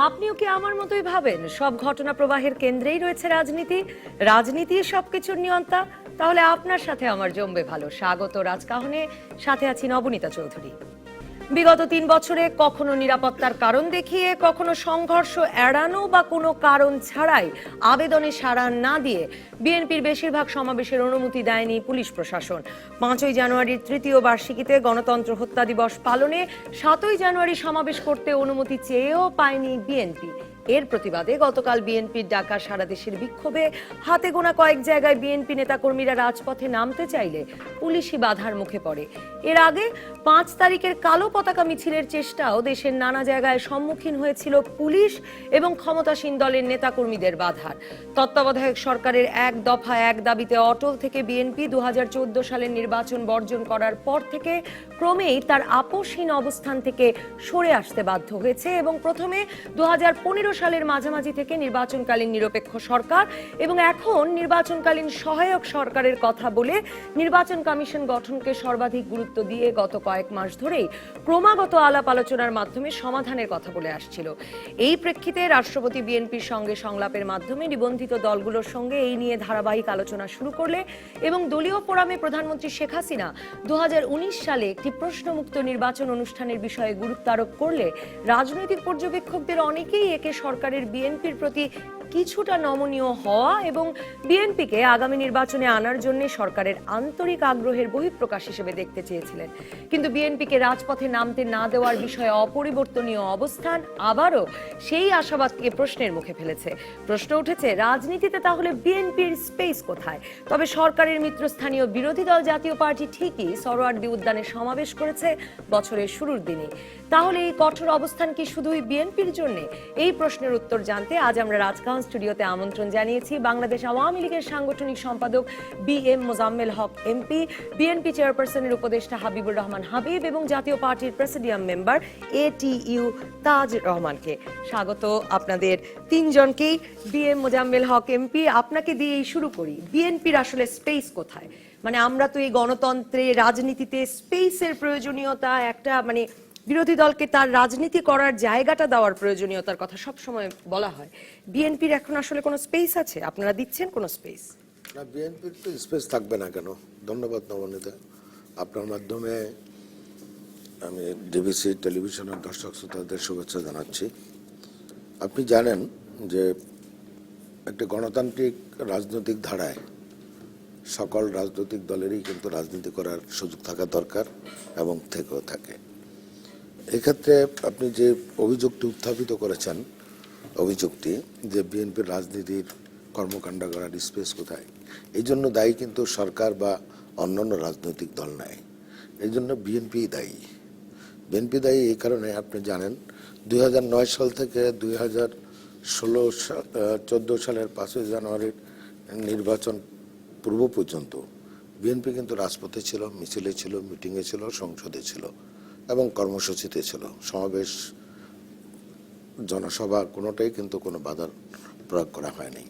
আপনিও কি আমার মতোই ভাবেন সব ঘটনা প্রবাহের কেন্দ্রেই রয়েছে রাজনীতি? রাজনীতি সবকিছুর নিয়ন্তা? তাহলে আপনার সাথে আমার জমবে ভালো। স্বাগত রাজকাহনে, সাথে আছি নবনীতা চৌধুরী। বিগত ৩ বছরে কখনো নিরাপত্তার কারণ দেখিয়ে, কখনো সংঘর্ষ এড়ানো বা কোনো কারণ ছাড়াই আবেদনে সাড়া না দিয়ে বিএনপির বেশিরভাগ সমাবেশের অনুমতি দেয়নি পুলিশ প্রশাসন। ৫ই জানুয়ারির তৃতীয় বার্ষিকীতে গণতন্ত্র হত্যা দিবস পালনে ৭ই জানুয়ারি সমাবেশ করতে অনুমতি চেয়েও পায়নি বিএনপি। এর প্রতিবাদে গতকাল বিএনপির ডাকা সারা দেশের বিক্ষোভে হাতে গোনা কয়েক জায়গায় বিএনপি নেতাকর্মীরা রাজপথে নামতে চাইলে পুলিশি বাধার মুখে পড়ে। এর আগে ৫ তারিখের কালো পতাকা মিছিলের চেষ্টাও দেশের নানা জায়গায় সম্মুখীন হয়েছিল পুলিশ এবং ক্ষমতাসীন দলের নেতাকর্মীদের বাধার। তত্ত্বাবধায়ক সরকারের এক দফা এক দাবিতে অটল থেকে বিএনপি ২০১৪ সালের নির্বাচন বর্জন করার পর থেকে ক্রমেই তার আপোষহীন অবস্থান থেকে সরে আসতে বাধ্য হয়েছে এবং প্রথমে ২০১৫ সালের মাঝামাঝি থেকে নির্বাচনকালীন নিরপেক্ষ সরকার এবং এখন নির্বাচনকালীন সহায়ক সরকারের কথা বলে নির্বাচন কমিশন গঠনকে সর্বাধিক গুরুত্ব দিয়ে গত কয়েক মাস ধরেই ক্রমাগত আলাপ আলোচনার মাধ্যমে সমাধানের কথা বলে আসছিল। এই প্রেক্ষিতে রাষ্ট্রপতি বিএনপির সঙ্গে সংলাপের মাধ্যমে নিবন্ধিত দলগুলোর সঙ্গে এই নিয়ে ধারাবাহিক আলোচনা শুরু করলে এবং দলীয় ফোরামে প্রধানমন্ত্রী শেখ হাসিনা ২০১৯ সালে একটি প্রশ্নমুক্ত নির্বাচন অনুষ্ঠানের বিষয়ে গুরুত্ব আরোপ করলে রাজনৈতিক পর্যবেক্ষকদের অনেকেই একে সরকারের বিএনপির প্রতি কিছুটা নমনীয় হওয়া এবং বিএনপিকে আগামী নির্বাচনে আনার জন্য সরকারের আন্তরিক আগ্রহের বহিঃপ্রকাশ হিসেবে দেখতে চেয়েছিলেন। কিন্তু বিএনপিকে রাজপথে নামতে না দেওয়ার বিষয়ে অপরিবর্তনীয় অবস্থান আবারও সেই আশাবাদকে প্রশ্নের মুখে ফেলেছে। প্রশ্ন উঠেছে, রাজনীতিতে তাহলে বিএনপির স্পেস কোথায়? তবে সরকারের মিত্রস্থানীয় বিরোধী দল জাতীয় পার্টি ঠিকই সরোয়ার্দী উদ্যানে সমাবেশ করেছে বছরের শুরুর দিনে। তাহলে এই কঠোর অবস্থান কি শুধুই বিএনপির জন্য? এই প্রশ্নের উত্তর জানতে আজ আমরা রাজকাহন স্টুডিওতে আমন্ত্রণ জানিয়েছি বাংলাদেশ আওয়ামী লীগের সাংগঠনিক সম্পাদক BM. Mozammel Haque MP, BNP চেয়ারপারসনের উপদেষ্টা হাবিবুর রহমান হাবিব এবং জাতীয় পার্টির প্রেসিডিয়াম মেম্বার এটিইউ তাজ রহমানকে। স্বাগত আপনাদের তিনজনকেই। বি.এম. মোজাম্মেল হক এমপি, আপনাকে দিয়েই শুরু করি। বিএনপির আসলে স্পেস কোথায়? মানে আমরা তো এই গণতন্ত্রে রাজনীতিতে স্পেসের প্রয়োজনীয়তা, একটা মানে বিরোধী দলকে তার রাজনীতি করার জায়গাটা দেওয়ার প্রয়োজনীয়তার কথা সবসময় বলা হয়। বিএনপির এখন আসলে কোনো স্পেস আছে? আপনারা দিচ্ছেন কোনো স্পেস? না, বিএনপির তো স্পেস থাকবে না কেন? ধন্যবাদ নবনীতা। আপনার মাধ্যমে আমি ডিবিসি টেলিভিশনের দর্শক শ্রোতাদের শুভেচ্ছা জানাচ্ছি। আপনি জানেন যে একটি গণতান্ত্রিক রাজনৈতিক ধারায় সকল রাজনৈতিক দলেরই কিন্তু রাজনীতি করার সুযোগ থাকা দরকার এবং থেকেও থাকে। এক্ষেত্রে আপনি যে অভিযোগটি উত্থাপিত করেছেন, অভিযোগটি যে বিএনপির রাজনীতির কর্মকাণ্ড করার স্পেস কোথায়, এই জন্য দায়ী কিন্তু সরকার বা অন্যান্য রাজনৈতিক দল নয়। এই জন্য বিএনপি দায়ী। বিএনপি দায়ী এই কারণে, আপনি জানেন ২০০৯ সাল থেকে ২০১৬-১৪ সালের ৫ই জানুয়ারির নির্বাচন পূর্ব পর্যন্ত বিএনপি কিন্তু রাজপথে ছিল, মিছিলে ছিল, মিটিংয়ে ছিল, সংসদে ছিল এবং কর্মসূচিতে ছিল। সমাবেশ, জনসভা কোনোটাই কিন্তু কোনো বাধার প্রয়োগ করা হয়নি।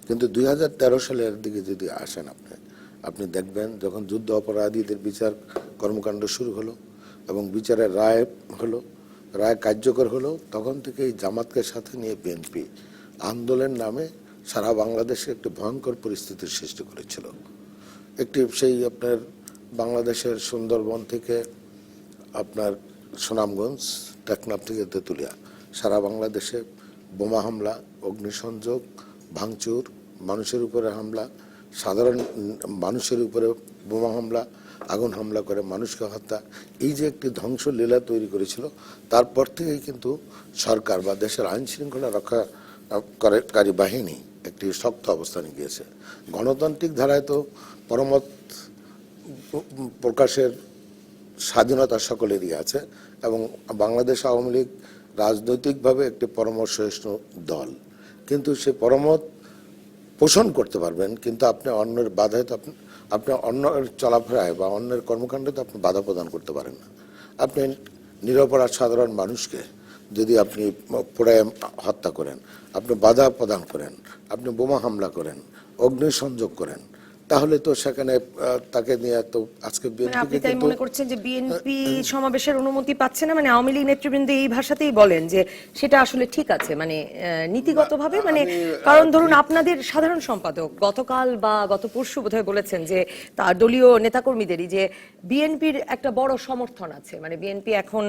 কিন্তু ২০১৩ সালের দিকে যদি আসেন আপনি দেখবেন, যখন যুদ্ধ অপরাধীদের বিচার কর্মকাণ্ড শুরু হলো এবং বিচারের রায় হলো, রায় কার্যকর হলো, তখন থেকে এই জামাতকে সাথে নিয়ে বিএনপি আন্দোলনের নামে সারা বাংলাদেশে একটি ভয়ঙ্কর পরিস্থিতির সৃষ্টি করেছিল। একটি সেই আপনার বাংলাদেশের সুন্দরবন থেকে আপনার সুনামগঞ্জ, টেকনাফ থেকে তেঁতুলিয়া, সারা বাংলাদেশে বোমা হামলা, অগ্নিসংযোগ, ভাঙচুর, মানুষের উপরে হামলা, সাধারণ মানুষের উপরে বোমা হামলা, আগুন হামলা করে মানুষকে হত্যা, এই যে একটি ধ্বংসলীলা তৈরি করেছিল, তারপর থেকেই কিন্তু সরকার বা দেশের আইন শৃঙ্খলা রক্ষাকারী বাহিনী একটি শক্ত অবস্থানে গিয়েছে। গণতান্ত্রিক ধারায় তো পরমত প্রকাশের স্বাধীনতা সকলেরই আছে এবং বাংলাদেশ আওয়ামী লীগ রাজনৈতিকভাবে একটি পরমশ্রেষ্ঠ দল, কিন্তু সে পরমত পোষণ করতে পারবেন, কিন্তু আপনি অন্যের বাধায় তো আপনি অন্যের চলাফেরায় বা অন্যের কর্মকাণ্ডে তো আপনি বাধা প্রদান করতে পারেন না। আপনি নিরপরাধ সাধারণ মানুষকে যদি আপনি পোড়ায় হত্যা করেন, আপনি বাধা প্রদান করেন, আপনি বোমা হামলা করেন, অগ্নিসংযোগ করেন, তাহলে তো সেখানে তাকে নিয়ে তো আজকে আপনি বিএনপিকে তাই কিন্তু মনে করছেন যে বিএনপি সমাবেশের অনুমতি পাচ্ছে না, মানে আওয়ামী লীগ নেতৃবৃন্দ এই ভাষাতেই বলেন যে সেটা আসলে ঠিক আছে, মানে নীতিগতভাবে, মানে কারণ ধরুন আপনাদের সাধারণ সম্পাদক গতকাল বা গত পরশু বোধহয় বলেছেন যে তার দলীয় নেতাকর্মীদেরই যে বিএনপির একটা বড় সমর্থন আছে, মানে বিএনপি এখন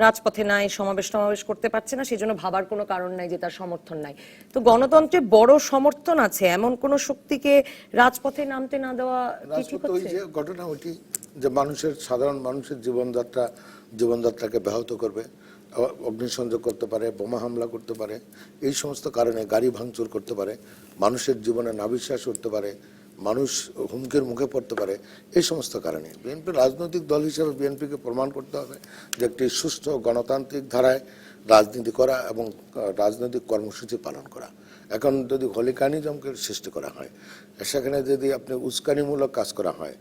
রাজপথে নাই, সমাবেশ করতে পারছে না, সেজন্য ভাবার কোনো কারণ নাই যে তার সমর্থন নাই। তো গণতন্ত্রে বড় সমর্থন আছে এমন কোন শক্তিকে রাজপথে নামতে না দেওয়া কি ঠিক রাজপথে ওই হচ্ছে? যে ঘটনা ওইটি যে সাধারণ মানুষের জীবনযাত্রাকে ব্যাহত করবে, অগ্নিসংযোগ করতে পারে, বোমা হামলা করতে পারে, এই সমস্ত কারণে গাড়ি ভাঙচুর করতে পারে, মানুষের জীবনে নাভিশ্বাস উঠতে পারে, মানুষ হুমকির মুখে পড়তে পারে, এই সমস্ত কারণে বিএনপি রাজনৈতিক দল হিসেবে বিএনপিকে প্রমাণ করতে হবে যে একটি সুষ্ঠু গণতান্ত্রিক ধারায় রাজনীতি করা এবং রাজনৈতিক কর্মসূচি পালন করা। এখন যদি হলিকানিজমকে সৃষ্টি করা হয়, সেখানে যদি আপনি উস্কানিমূলক কাজ করা হয়,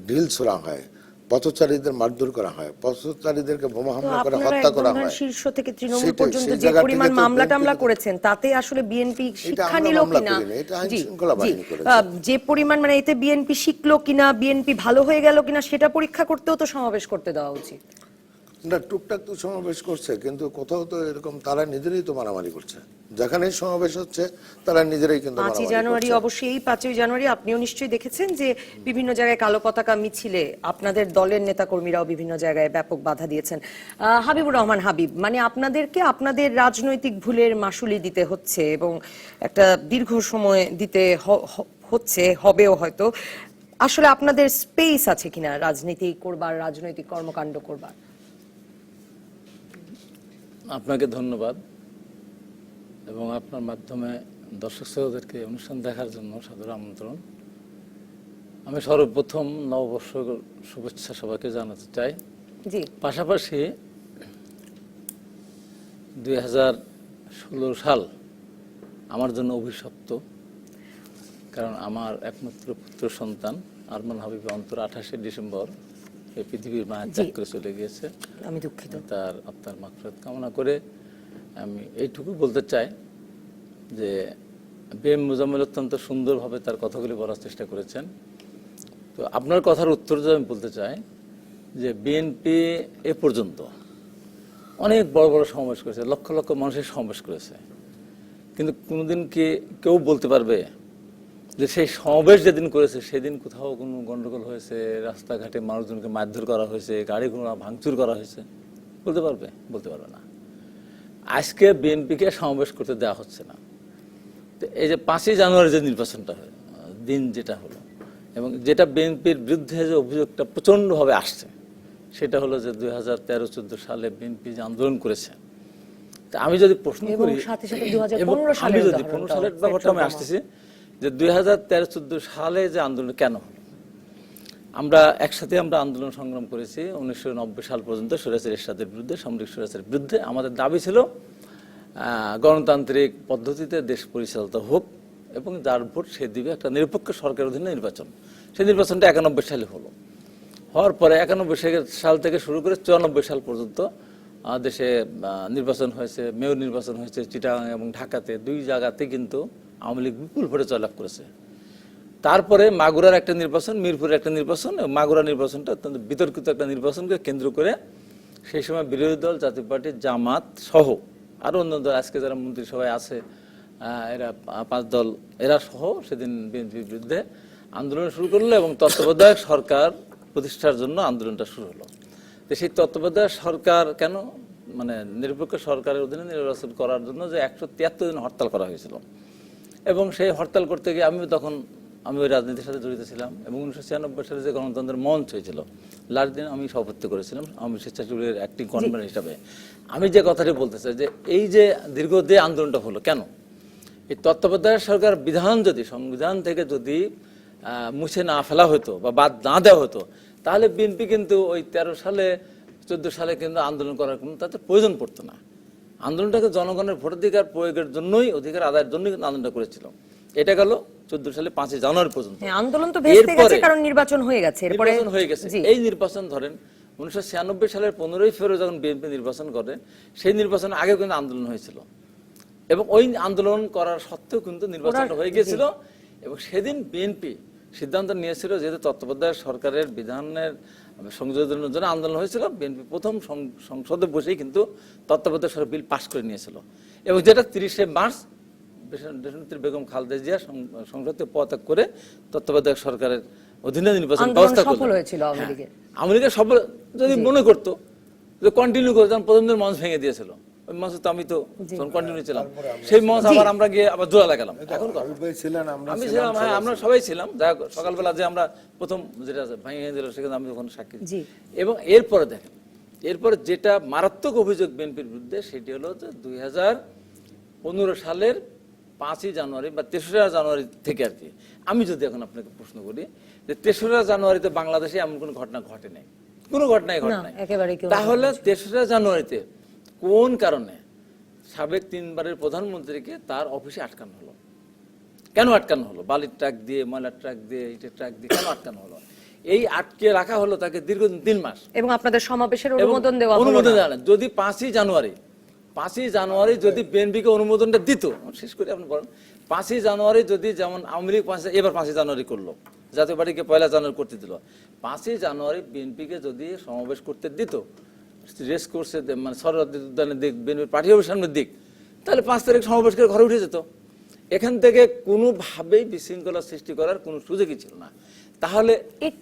ঢিল ছোড়া হয়, পথচারীদের মারধর করা হয়, পথচারীদেরকে বোমা হামলা করে হত্যা করা হয়, শীর্ষ থেকে তৃণমূল সেটাই, পর্যন্ত সেই যে জায়গা পরিমাণ থেকে তো মামলা টামলা বিএনপি করেছেন তাতে আসলে বিএনপি এটা শিক্ষা আমরা নিল মামলা কিনা? করিনি, এটা আইন জি, শৃঙ্খলা জি। বাহিনী করেছে। যে পরিমাণ, মানে এতে বিএনপি শিখলো কিনা, বিএনপি ভালো হয়ে গেল কিনা সেটা পরীক্ষা করতেও তো সমাবেশ করতে দেওয়া উচিত। না, টুকটাক তো সমাবেশ করছে, কিন্তু কোথাও তো এরকম তারা নিজেরাই তো মারামারি করছে, যেখানে সমাবেশ হচ্ছে তারা নিজেরাই কিন্তু 5ই মারামারি জানুয়ারি, করছে। অবশ্যই এই 5ই জানুয়ারি আপনিও নিশ্চয়ই দেখেছেন যে বিভিন্ন জায়গায় কালো পতাকা মিছিলে আপনাদের দলের নেতাকর্মীরাও বিভিন্ন জায়গায় ব্যাপক বাধা দিয়েছেন। হাবিবুর রহমান হাবিব, মানে আপনাদেরকে আপনাদের রাজনৈতিক ভুলের মাসুলি দিতে হচ্ছে এবং একটা দীর্ঘ সময় দিতে হচ্ছে, হবেও হয়তো। আসলে আপনাদের স্পেস আছে কিনা রাজনীতি করবার, রাজনৈতিক কর্মকাণ্ড করবার? আপনাকে ধন্যবাদ এবং আপনার মাধ্যমে দর্শক শ্রোতাদেরকে অনুষ্ঠান দেখার জন্য সাদর আমন্ত্রণ। আমি সর্বপ্রথম নববর্ষ শুভেচ্ছা সবাইকে জানাতে চাই। জি, পাশাপাশি 2016 সাল আমার জন্য অভিশপ্ত, কারণ আমার একমাত্র পুত্র সন্তান আরমান হাবিব অন্তর 28শে ডিসেম্বর এই পৃথিবীর মায়ের ত্যাগ করে চলে গিয়েছে। আমি দুঃখিত। তার আত্মার মাগফিরাত কামনা করে আমি এইটুকু বলতে চাই যে বিএম মুজাম্মেল অত্যন্ত সুন্দরভাবে তার কথাগুলি বলার চেষ্টা করেছেন। তো আপনার কথার উত্তর যে আমি বলতে চাই যে বিএনপি এ পর্যন্ত অনেক বড় বড় সমাবেশ করেছে, লক্ষ লক্ষ মানুষের সমাবেশ করেছে, কিন্তু কোনোদিন কি কেউ বলতে পারবে যে সেই সমাবেশ যেদিন করেছে সেদিন কোথাও কোনো গন্ডগোল হয়েছে, রাস্তাঘাটে মানুষজনকে মারধর করা হয়েছে, গাড়ি ঘোড়া ভাঙচুর করা হয়েছে? বলতে পারবে? বলতে পারবে না। আজকে বিএনপিকে সমাবেশ করতে দেওয়া হচ্ছে না। তো এই যে 5ই জানুয়ারি যে নির্বাচনটা দিন যেটা হলো এবং যেটা বিএনপির বিরুদ্ধে যে অভিযোগটা প্রচণ্ডভাবে আসছে, সেটা হলো যে 2013-14 সালে বিএনপি যে আন্দোলন করেছে। তা আমি যদি প্রশ্ন করি, সাথে সাথে এবং 2015 আমি সালের যদি 15 সালের ব্যাপারটা আমি আসতেছি যে 2013-14 সালে যে আন্দোলন কেন হলো, আমরা একসাথে আন্দোলন সংগ্রাম করেছি 1990 সাল পর্যন্ত স্বৈরাচারী এরশাদের বিরুদ্ধে, সামরিক স্বৈরাচারের বিরুদ্ধে। আমাদের দাবি ছিল গণতান্ত্রিক পদ্ধতিতে দেশ পরিচালিত হোক এবং যার ভোট সে দিবে, একটা নিরপেক্ষ সরকারের অধীনে নির্বাচন। সেই নির্বাচনটা 91 সালে হলো। হওয়ার পরে 91 সাল থেকে শুরু করে 94 সাল পর্যন্ত দেশে নির্বাচন হয়েছে, মেয়র নির্বাচন হয়েছে চিটাগাং এবং ঢাকাতে, 2 জায়গাতে কিন্তু আওয়ামী লীগ বিপুল ভোটে জয়লাভ করেছে। তারপরে মাগুরার একটা নির্বাচন, মিরপুরের একটা নির্বাচন, মাগুরা নির্বাচনটা অত্যন্ত বিতর্কিত একটা নির্বাচনকে কেন্দ্র করে সেই সময় বিরোধী দল জাতীয় পার্টি, জামাত সহ আরও অন্য দল, আজকে যারা মন্ত্রিসভায় আছে এরা 5 দল, এরা সহ সেদিন বিএনপির বিরুদ্ধে আন্দোলন শুরু করলো এবং তত্ত্বাবধায়ক সরকার প্রতিষ্ঠার জন্য আন্দোলনটা শুরু হলো। তো সেই তত্ত্বাবধায়ক সরকার কেন, মানে নিরপেক্ষ সরকারের অধীনে নির্বাচন করার জন্য যে 173 দিন হরতাল করা হয়েছিল, এবং সেই হরতাল করতে গিয়ে আমি ওই রাজনীতির সাথে জড়িত ছিলাম এবং 1996 সালে যে গণতন্ত্রের মঞ্চ হয়েছিল, লাস্ট দিন আমি সভাপতিত্ব করেছিলাম আমি স্বেচ্ছাসেবীর অ্যাক্টিং কনভেনর হিসাবে। আমি যে কথাটি বলতে চাই যে এই যে দীর্ঘ যে আন্দোলনটা হলো কেন, এই তত্ত্বাবধায়ক সরকার বিধান যদি সংবিধান থেকে যদি মুছে না ফেলা হতো বা বাদ না দেওয়া হতো, তাহলে বিএনপি কিন্তু ওই 13 সালে 14 সালে কিন্তু আন্দোলন করার কোনো তাতে প্রয়োজন পড়তো না। আন্দোলনটাকে জনগণের ভোটাধিকার প্রয়োগের জন্যই, অধিকার আদায়ের জন্যই আন্দোলনটা করেছিল। এটা গেল 14 সালে 5ই জানুয়ারি পর্যন্ত। আন্দোলন তো ভেস্তে গেছে কারণ নির্বাচন হয়ে গেছে। নির্বাচন হয়ে গেছে। এই নির্বাচন ধরেন 1996 সালের 15ই ফেব্রুয়ারি যখন বিএনপি নির্বাচন করে, সেই নির্বাচনের আগে কিন্তু আন্দোলন হয়েছিল এবং ওই আন্দোলন করার সত্ত্বেও কিন্তু নির্বাচনটা হয়ে গিয়েছিল এবং সেদিন বিএনপি সিদ্ধান্ত নিয়েছিল, যেহেতু তত্ত্বাবধায়ক সরকারের বিধানের সংযোজনের জন্য আন্দোলন হয়েছিল, বিএনপি প্রথম সংসদে বসেই কিন্তু তত্ত্বাবধায়ক সরকার বিল পাশ করে নিয়েছিল, এবং যেটা 30শে মার্চ দেশনেত্রী বেগম খালেদা জিয়া সংসদে পদত্যাগ করে তত্ত্বাবধায়ক সরকারের অধীনে নির্বাচন ব্যবস্থা করলো। আওয়ামী লীগের সফল যদি মনে করতো যে কন্টিনিউ করে, যেমন প্রথম দিন মঞ্চ ভেঙে দিয়েছিল, ওই মঞ্চে তো আমি তো কন্টিনিউ ছিলাম, সেই মঞ্চ আবার আমরা গিয়ে আবার জোড়া লাগালাম। এখন আমি ছিলাম, হ্যাঁ আমরা সবাই ছিলাম, যাই হোক সকালবেলা যে আমরা প্রথম যেটা ভেঙে দিল সেখানে আমি ওখানে সাক্ষী। এবং এরপরে দেখেন, এরপরে যেটা মারাত্মক অভিযোগ বিএনপির বিরুদ্ধে সেটি হলো যে 2015 সালের 5ই জানুয়ারি বা 3রা জানুয়ারি থেকে আর কি, আমি যদি এখন আপনাকে প্রশ্ন করি যে 3রা জানুয়ারিতে বাংলাদেশে এমন কোনো ঘটনা ঘটে নাই, কোনো ঘটনাই ঘটে নাই, তাহলে 3রা জানুয়ারিতে কোন কারণে সাবেক 3বারের প্রধানমন্ত্রীকে তার অফিসে আটকানো হলো? কেন আটকানো হলো? বালির ট্রাক দিয়ে, ময়লার ট্রাক দিয়ে, ইটের ট্রাক দিয়ে কেন আটকানো হলো? এই আটকে রাখা হলো তাকে দীর্ঘদিন 3 মাস, এবং আপনাদের সমাবেশের অনুমোদন দেওয়া হলো না। যদি 5ই জানুয়ারি যদি বিএনপিকে অনুমোদনটা দিত, শেষ করে আপনি বলেন, 5ই জানুয়ারি যদি, যেমন আওয়ামী লীগ এবার 5ই জানুয়ারি করলো, জাতীয় পার্টিকে 1 জানুয়ারি করতে দিল, 5ই জানুয়ারি বিএনপিকে যদি সমাবেশ করতে দিত, রেস কোর্সে মানে সরোয়ার্দী উদ্যানের দিক, বিএনপির পার্টি অফিসের সামনের দিক, তাহলে 5 তারিখ সমাবেশ করে ঘরে উঠে যেত। এখান থেকে কোনোভাবেই বিশৃঙ্খলা সৃষ্টি করার কোনো সুযোগই ছিল না। তাহলে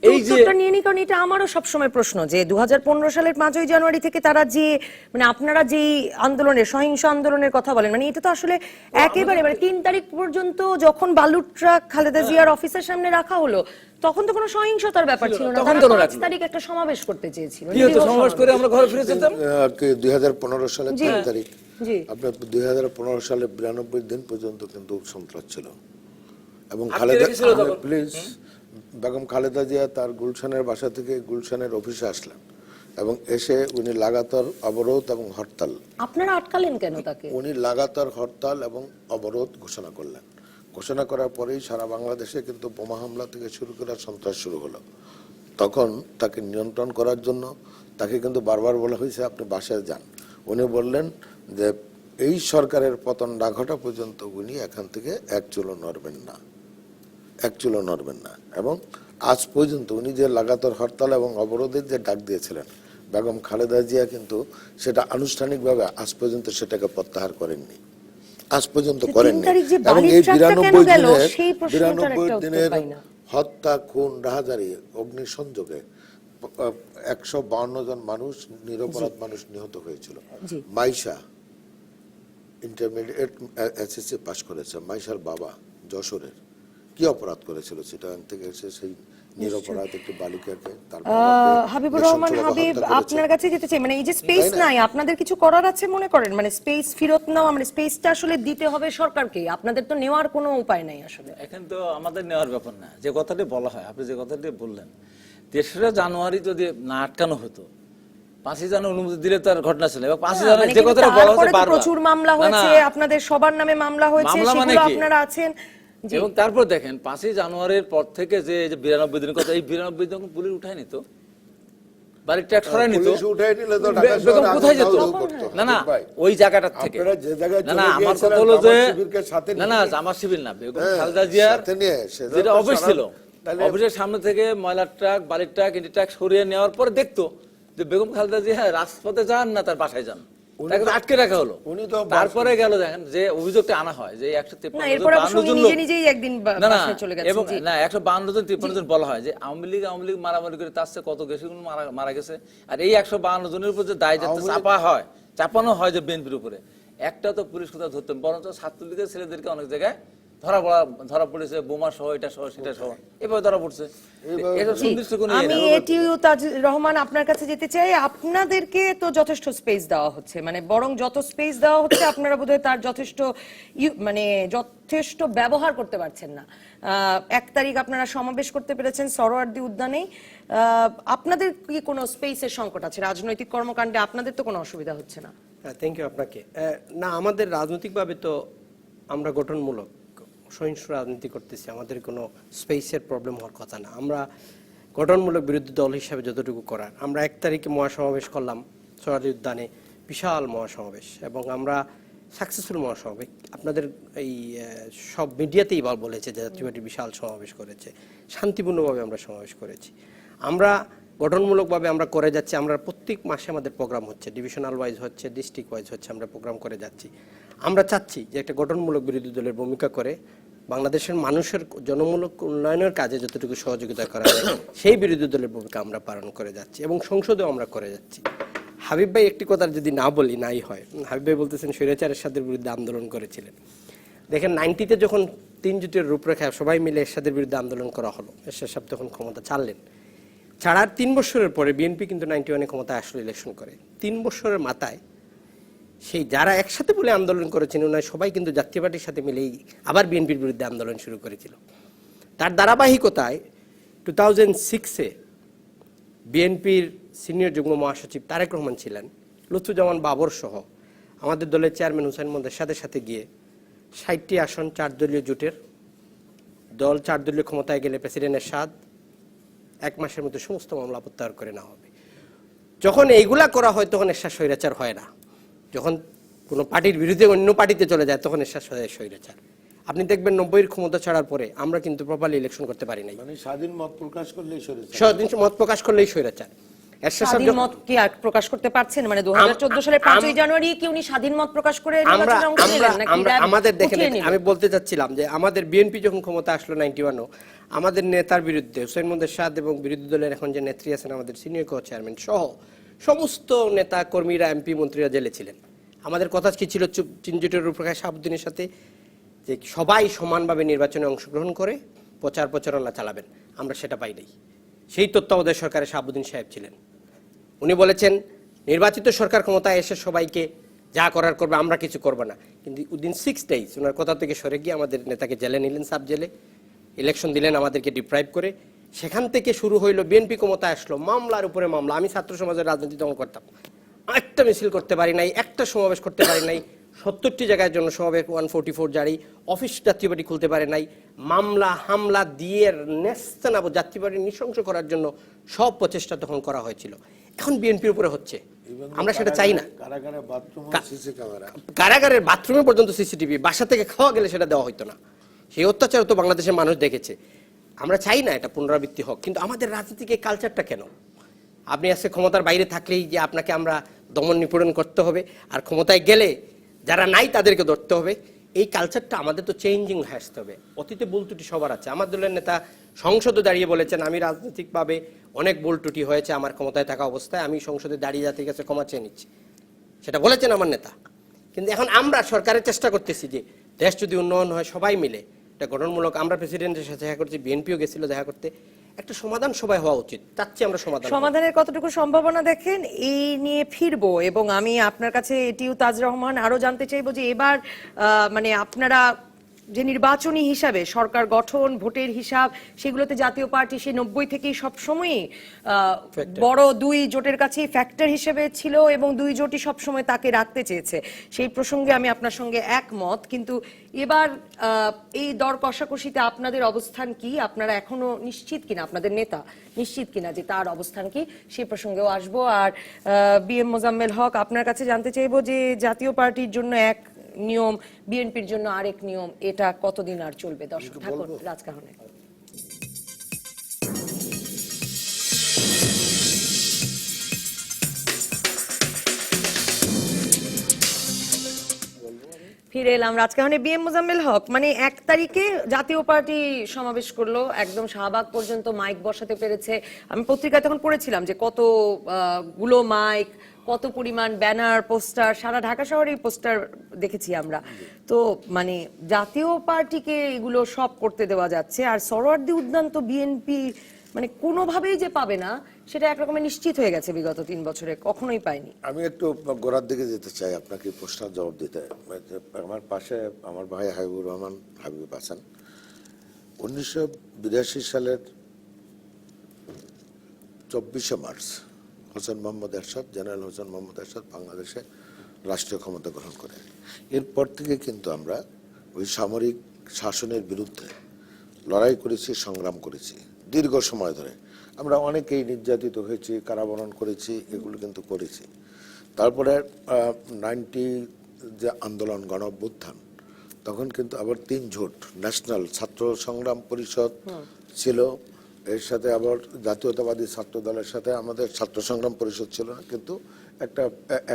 এই যে নিয়ে নি, কারণ এটা আমারও সবসময় প্রশ্ন যে 2015 সালের 5ই জানুয়ারি থেকে তারা যে মানে আপনারা যে আন্দোলনের, সহিংস আন্দোলনের কথা বলেন, মানে এটা তো আসলে একেবারে মানে 3 তারিখ পর্যন্ত যখন বালুর ট্রাক খালেদা জিয়ার অফিসের সামনে রাখা হলো, তখন তো কোনো সহিংসতার ব্যাপার ছিল না, তারা 5 তারিখ একটা সমাবেশ করতে চেয়েছিল, সমাবেশ করে আমরা ঘরে ফিরে যেতাম। 2015 সালের 3 তারিখ, আপনার 2015 সালে 92 দিন পর্যন্ত কিন্তু সন্ত্রাস ছিল, এবং বেগম খালেদা জিয়া তার গুলশানের বাসা থেকে গুলশানের অফিসে আসলেন, এবং এসে উনি লাগাতার অবরোধ এবং হরতাল। আপনারা আটকালেন কেন তাকে? উনি লাগাতার হরতাল এবং অবরোধ ঘোষণা করলেন। ঘোষণা করার পরেই সারা বাংলাদেশে কিন্তু বোমা হামলা থেকে শুরু করে সন্ত্রাস শুরু হলো। তখন তাকে নিয়ন্ত্রণ করার জন্য তাকে কিন্তু বারবার বলা হয়েছে আপনি বাসায় যান। উনি বললেন যে এই সরকারের পতন না ঘটা পর্যন্ত উনি এখান থেকে এক চুলো নড়বেন না, এবং আজ পর্যন্ত উনি যে লাগাতার হরতাল এবং অবরোধের যে ডাক দিয়েছিলেন, বেগম খালেদা জিয়া কিন্তু সেটা আনুষ্ঠানিকভাবে আজ পর্যন্ত সেটাকে প্রত্যাহার করেননি, আজ পর্যন্ত করেননি। এবং এই 92 দিনের হত্যা, খুন, রাহাজারি, অগ্নিসংযোগে 152 জন মানুষ, নিরপরাধ মানুষ নিহত হয়েছিল। মাইশা ইন্টারমিডিয়েট এসএসসি পাশ করেছে, মাইশার বাবা যশোরের কি অপরাধ করেছিল চিটাগাং থেকে এসে সেই নিরপরাধ একটি বালিকাকে, তার হাবিবুর রহমান হাবিব, আপনার কাছে যেতে চাই, মানে এই যে স্পেস নাই, আপনাদের কিছু করার আছে মনে করেন? মানে স্পেস ফেরত নেওয়া, মানে স্পেসটা আসলে দিতে হবে সরকারকে, আপনাদের তো নেওয়ার কোনো উপায় নাই আসলে। এখন তো আমাদের নেওয়ার ব্যাপার না, যে কথাটি বলা হয়, আপনি যে কথাটি বললেন, 3রা জানুয়ারি যদি না আটকানো হতো, 5ই জানুয়ারি অনুমতি দিলে তার ঘটনা ছিল। এবং 5ই জানুয়ারি যে কথাটা বলা হচ্ছে, প্রচুর মামলা হয়েছে, আপনাদের সবার নামে মামলা হয়েছে, সেগুলো আপনারা আছেন। এবং তারপর দেখেন 5ই জানুয়ারির পর থেকে যে 92 দিনের কথা, এই 92 দিন পুলিশ উঠায়নি তো, বাড়ির ট্যাক্স সরায়নি তো, কোথায় যেত? না ওই জায়গাটার থেকে, না আমার কথা হলো যে না জামাত শিবির না, বেগম খালেদা জিয়ার যেটা অফিস ছিল, অফিসের সামনে থেকে ময়লার ট্রাক, বালির ট্রাক, ইটের ট্রাক সরিয়ে নেওয়ার পরে দেখতো যে বেগম খালেদা জিয়া রাজপথে যান না তার বাসায় যান, আটকে রাখা হলো। তারপরে গেল দেখেন যে অভিযোগটা আনা হয় যে 153 জন বলা হয় যে আওয়ামী লীগ মারামারি করে তার চেয়ে কত বেশি মারা গেছে, আর এই 152 জনের উপর যে দায় যাতে চাপানো হয় যে বিএনপির উপরে, একটা তো পুলিশ কোথাও ধরতেন, বরঞ্চ ছাত্রলীগের ছেলেদেরকে অনেক জায়গায় ধরা পড়েছে, বোমা সহ, এটা সহ, সেটা সহ, এভাবে ধরা পড়ছে। আমি এটিও তাজ রহমান আপনার কাছে যেতে চাই, আপনাদেরকে তো যথেষ্ট স্পেস দেওয়া হচ্ছে, মানে বরং যত স্পেস দেওয়া হচ্ছে আপনারা বোধহয় তার যথেষ্ট ব্যবহার করতে পারছেন না। 1 তারিখ আপনারা সমাবেশ করতে পেরেছেন সরোয়ার্দী উদ্যানে, আপনাদের কি কোনো স্পেসের সংকট আছে? রাজনৈতিক কর্মকাণ্ডে আপনাদের তো কোনো অসুবিধা হচ্ছে না? থ্যাংক ইউ আপনাকে। না, আমাদের রাজনৈতিকভাবে তো আমরা গঠনমূলক সহিংস রাজনীতি করতেছি, আমাদের কোনো স্পেসের প্রবলেম হওয়ার কথা না। আমরা গঠনমূলক বিরোধী দল হিসাবে যতটুকু করার, আমরা 1 তারিখে মহাসমাবেশ করলাম সরোয়ার্দী উদ্যানে, বিশাল মহাসমাবেশ, এবং আমরা সাকসেসফুল মহাসমাবেশ। আপনাদের এই সব মিডিয়াতেই বলেছে যে জাতীয় পার্টি বিশাল সমাবেশ করেছে, শান্তিপূর্ণভাবে আমরা সমাবেশ করেছি। আমরা গঠনমূলকভাবে আমরা করে যাচ্ছি। আমরা প্রত্যেক মাসে আমাদের প্রোগ্রাম হচ্ছে, ডিভিশনাল ওয়াইজ হচ্ছে, ডিস্ট্রিক্ট ওয়াইজ হচ্ছে, আমরা প্রোগ্রাম করে যাচ্ছি। আমরা চাচ্ছি যে একটা গঠনমূলক বিরোধী দলের ভূমিকা করে বাংলাদেশের মানুষের জনমূলক উন্নয়নের কাজে যতটুকু সহযোগিতা করা যায় সেই বিরোধী দলের ভূমিকা আমরা পালন করে যাচ্ছি এবং সংসদেও আমরা করে যাচ্ছি। হাবিব ভাই একটি কথা যদি না বলি নাই হয়, হাবিব ভাই বলতেছেন স্বৈরাচার এরশাদের বিরুদ্ধে আন্দোলন করেছিলেন। দেখেন 90-তে যখন 3 জোটের রূপরেখা সবাই মিলে এরশাদের বিরুদ্ধে আন্দোলন করা হলো, এরশাদ সাহেব তখন ক্ষমতা ছাড়লেন। ছাড়ার 3 বছরের পরে বিএনপি কিন্তু 91-এ ক্ষমতায় আসলে ইলেকশন করে। 3 বছরের মাথায় সেই যারা একসাথে বলে আন্দোলন করেছেন ওনারা সবাই কিন্তু জাতীয় পার্টির সাথে মিলেই আবার বিএনপির বিরুদ্ধে আন্দোলন শুরু করেছিল। তার ধারাবাহিকতায় 2006-এ বিএনপির সিনিয়র যুগ্ম মহাসচিব তারেক রহমান ছিলেন, লুৎফুজ্জামান বাবর সহ আমাদের দলের চেয়ারম্যান হুসাইন মোহাম্মদের সাথে গিয়ে 60টি আসন 4 দলীয় জোটের দল 4 দলীয় ক্ষমতায় গেলে প্রেসিডেন্টের স্বাদ 1 মাসের মধ্যে সমস্ত মামলা প্রত্যাহার করে নেওয়া হবে। যখন এইগুলা করা হয় তখন এরশাদ স্বৈরাচার হয় না। যখন কোনো পার্টির বিরুদ্ধে অন্য পার্টিতে চলে যায় তখন এরশাদ স্বৈরাচার। আপনি দেখবেন 90-এর ক্ষমতা ছাড়ার পরে আমরা কিন্তু প্রপারলি ইলেকশন করতে পারি নাই। মানে স্বাধীন মত প্রকাশ করলেই স্বৈরাচার, স্বাধীন মত প্রকাশ করলেই স্বৈরাচার। স্বাধীন মত কি আর প্রকাশ করতে পারছেন? মানে 2014 সালের 5ই জানুয়ারি কি উনি স্বাধীন মত প্রকাশ করে নির্বাচনে অংশ নিলেন নাকি? আমাদের দেখেন, আমি বলতে চাচ্ছিলাম যে আমাদের বিএনপি যখন ক্ষমতা আসলো 91-ও, আমাদের নেতার বিরুদ্ধে হুসাইন মোহাম্মদের সাদ এবং বিরোধী দলের এখন যে নেত্রী আছেন আমাদের সিনিয়র চেয়ারম্যান সহ সমস্ত নেতা কর্মীরা, এমপি মন্ত্রীরা জেলে ছিলেন। আমাদের কথা কি ছিল? 3 জোটের রূপরেখা শাহাবুদ্দিনের সাথে যে সবাই সমানভাবে নির্বাচনে অংশগ্রহণ করে প্রচারণা চালাবেন। আমরা সেটা পাই নাই। সেই তত্ত্বাবধায়ক সরকারে শাহাবুদ্দিন সাহেব ছিলেন। উনি বলেছেন নির্বাচিত সরকার ক্ষমতায় এসে সবাইকে যা করার করবে, আমরা কিছু করব না। কিন্তু উইদিন 6 days ওনার কথা থেকে সরে গিয়ে আমাদের নেতাকে জেলে নিলেন, সাব জেলে ইলেকশন দিলেন আমাদেরকে ডিপ্রাইভ করে। সেখান থেকে শুরু হইলো বিএনপি ক্ষমতায় আসলো মামলার উপরে মামলা। আমি ছাত্র সমাজের রাজনীতি তখন করতাম, একটা মিছিল করতে পারি নাই, একটা সমাবেশ করতে পারি নাই, 70টি জায়গায় জন্য সমাবেশ 144 জারি, অফিস জাতীয় পার্টি খুলতে পারে নাই, মামলা হামলা দিয়ে নেস্তানাবু জাতীয় পার্টি নৃশংস করার জন্য সব প্রচেষ্টা তখন করা হয়েছিল। এখন বিএনপির উপরে হচ্ছে, আমরা সেটা চাই না। কারাগারের বাথরুমে পর্যন্ত সিসিটিভি, বাসা থেকে খাওয়া গেলে সেটা দেওয়া হইতো না। সেই অত্যাচার তো বাংলাদেশের মানুষ দেখেছে। আমরা চাই না এটা পুনরাবৃত্তি হোক, কিন্তু আমাদের রাজনীতিক এই কালচারটা কেন? আপনি আজকে ক্ষমতার বাইরে থাকলেই যে আপনাকে আমরা দমন নিপীড়ন করতে হবে, আর ক্ষমতায় গেলে যারা নাই তাদেরকে ধরতে হবে, এই কালচারটা আমাদের তো চেঞ্জিং হয়ে আসতে হবে। অতীতে ভুল ত্রুটি সবার আছে। আমার দলের নেতা সংসদে দাঁড়িয়ে বলেছেন আমি রাজনৈতিকভাবে অনেক ভুল ত্রুটি হয়েছে আমার ক্ষমতায় থাকা অবস্থায়, আমি সংসদে দাঁড়িয়ে জাতির কাছে ক্ষমা চেয়ে নিচ্ছি, সেটা বলেছেন আমার নেতা। কিন্তু এখন আমরা সরকারের চেষ্টা করতেছি যে দেশ যদি উন্নয়ন হয় সবাই মিলে এটা গঠনমূলক। আমরা প্রেসিডেন্টের সাথে দেখা করছি, বিএনপিও গেছিল দেখা করতে, একটা সমাধান সবাই হওয়া উচিত। চাচ্ছি আমরা সমাধানের কতটুকু সম্ভাবনা দেখেন এই নিয়ে ফিরবো। এবং আমি আপনার কাছে এটিও তাজ রহমান আরো জানতে চাইবো যে এবার মানে আপনারা যে নির্বাচনী হিসাবে সরকার গঠন, ভোটের হিসাব, সেগুলোতে জাতীয় পার্টি সেই 90 থেকেই সবসময়ই বড় 2 জোটের কাছে ফ্যাক্টর হিসেবে ছিল এবং 2 জোটই সবসময় তাকে রাখতে চেয়েছে। সেই প্রসঙ্গে আমি আপনার সঙ্গে একমত। কিন্তু এবার এই দর কষাকষিতে আপনাদের অবস্থান কি? আপনারা এখনো নিশ্চিত কিনা, আপনাদের নেতা নিশ্চিত কিনা যে তার অবস্থান কি? সেই প্রসঙ্গেও আসবো। আর বিএম মোজাম্মেল হক, আপনার কাছে জানতে চাইবো যে জাতীয় পার্টির জন্য এক নিয়ম, বিএনপির জন্য আরেক নিয়ম, এটা কতদিন আর চলবে? দর্শক থাকুন রাজকাহনে। ফিরে এলাম রাজকাহনে। বিএম মোজাম্মেল হক, মানে 1 তারিখে জাতীয় পার্টি সমাবেশ করলো, একদম শাহবাগ পর্যন্ত মাইক বসাতে পেরেছে। আমি পত্রিকায় তখন পড়েছিলাম যে কত গুলো মাইক, কত পরিমাণ ব্যানার, পোস্টার, সারা ঢাকা শহরেই পোস্টার দেখেছি আমরা। তো মানে জাতীয় পার্টিকে এগুলো সব করতে দেওয়া যাচ্ছে, আর সরোয়ার্দী উদ্যান তো বিএনপি মানে কোনোভাবেই যে পাবে না সেটা একরকমের নিশ্চিত হয়ে গেছে বিগত 3 বছরে, কখনোই পায়নি। আমি একটু গোড়ার দিকে যেতে চাই, আপনাকে প্রশ্নের জবাব দিতে। আমার পাশে আমার ভাই হাবিবুর রহমান হাবিব আছেন। 1982 সালের 24শে মার্চ হোসেন মোহাম্মদ এরশাদ, জেনারেল হোসেন মোহাম্মদ এরশাদ বাংলাদেশে রাষ্ট্রীয় ক্ষমতা গ্রহণ করে। এরপর থেকে কিন্তু আমরা ওই সামরিক শাসনের বিরুদ্ধে লড়াই করেছি, সংগ্রাম করেছি দীর্ঘ সময় ধরে। আমরা অনেকেই নির্যাতিত হয়েছি, কারাবরণ করেছি, এগুলো কিন্তু করেছি। তারপরে যে আন্দোলন গণ অভ্যুত্থান, তখন কিন্তু আবার 3 জোট, ন্যাশনাল ছাত্র সংগ্রাম পরিষদ ছিল, এর সাথে আবার জাতীয়তাবাদী ছাত্র দলের সাথে আমাদের ছাত্র সংগ্রাম পরিষদ ছিল না, কিন্তু একটা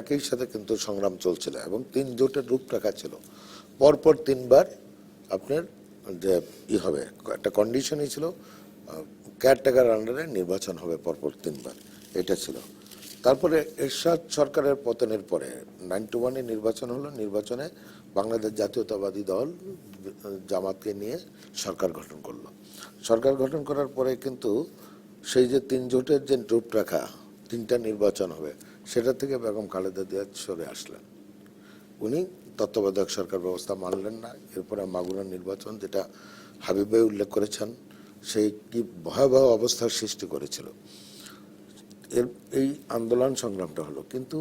একই সাথে কিন্তু সংগ্রাম চলছিল এবং 3 জোটের রূপরেখা ছিল। পরপর 3 বার আপনার যে হবে একটা কন্ডিশনই ছিল, কেয়ারটেকার আন্ডারে নির্বাচন হবে পরপর 3 বার, এটা ছিল। তারপরে এরশাদ সরকারের পতনের পরে 91-এ নির্বাচন হলো। নির্বাচনে বাংলাদেশ জাতীয়তাবাদী দল জামাতকে নিয়ে সরকার গঠন করলো। সরকার গঠন করার পরে কিন্তু সেই যে 3 জোটের যে রূপরেখা, 3টা নির্বাচন হবে, সেটা থেকে বেগম খালেদা জিয়া সরে আসলেন। উনি তত্ত্বাবধায়ক সরকার ব্যবস্থা মানলেন না। এরপরে মাগুরা নির্বাচন, যেটা হাবিব ভাই উল্লেখ করেছেন, সেই কি ভয়াবহ অবস্থার সৃষ্টি করেছিল। এই আন্দোলন সংগ্রামটা হলো, কিন্তু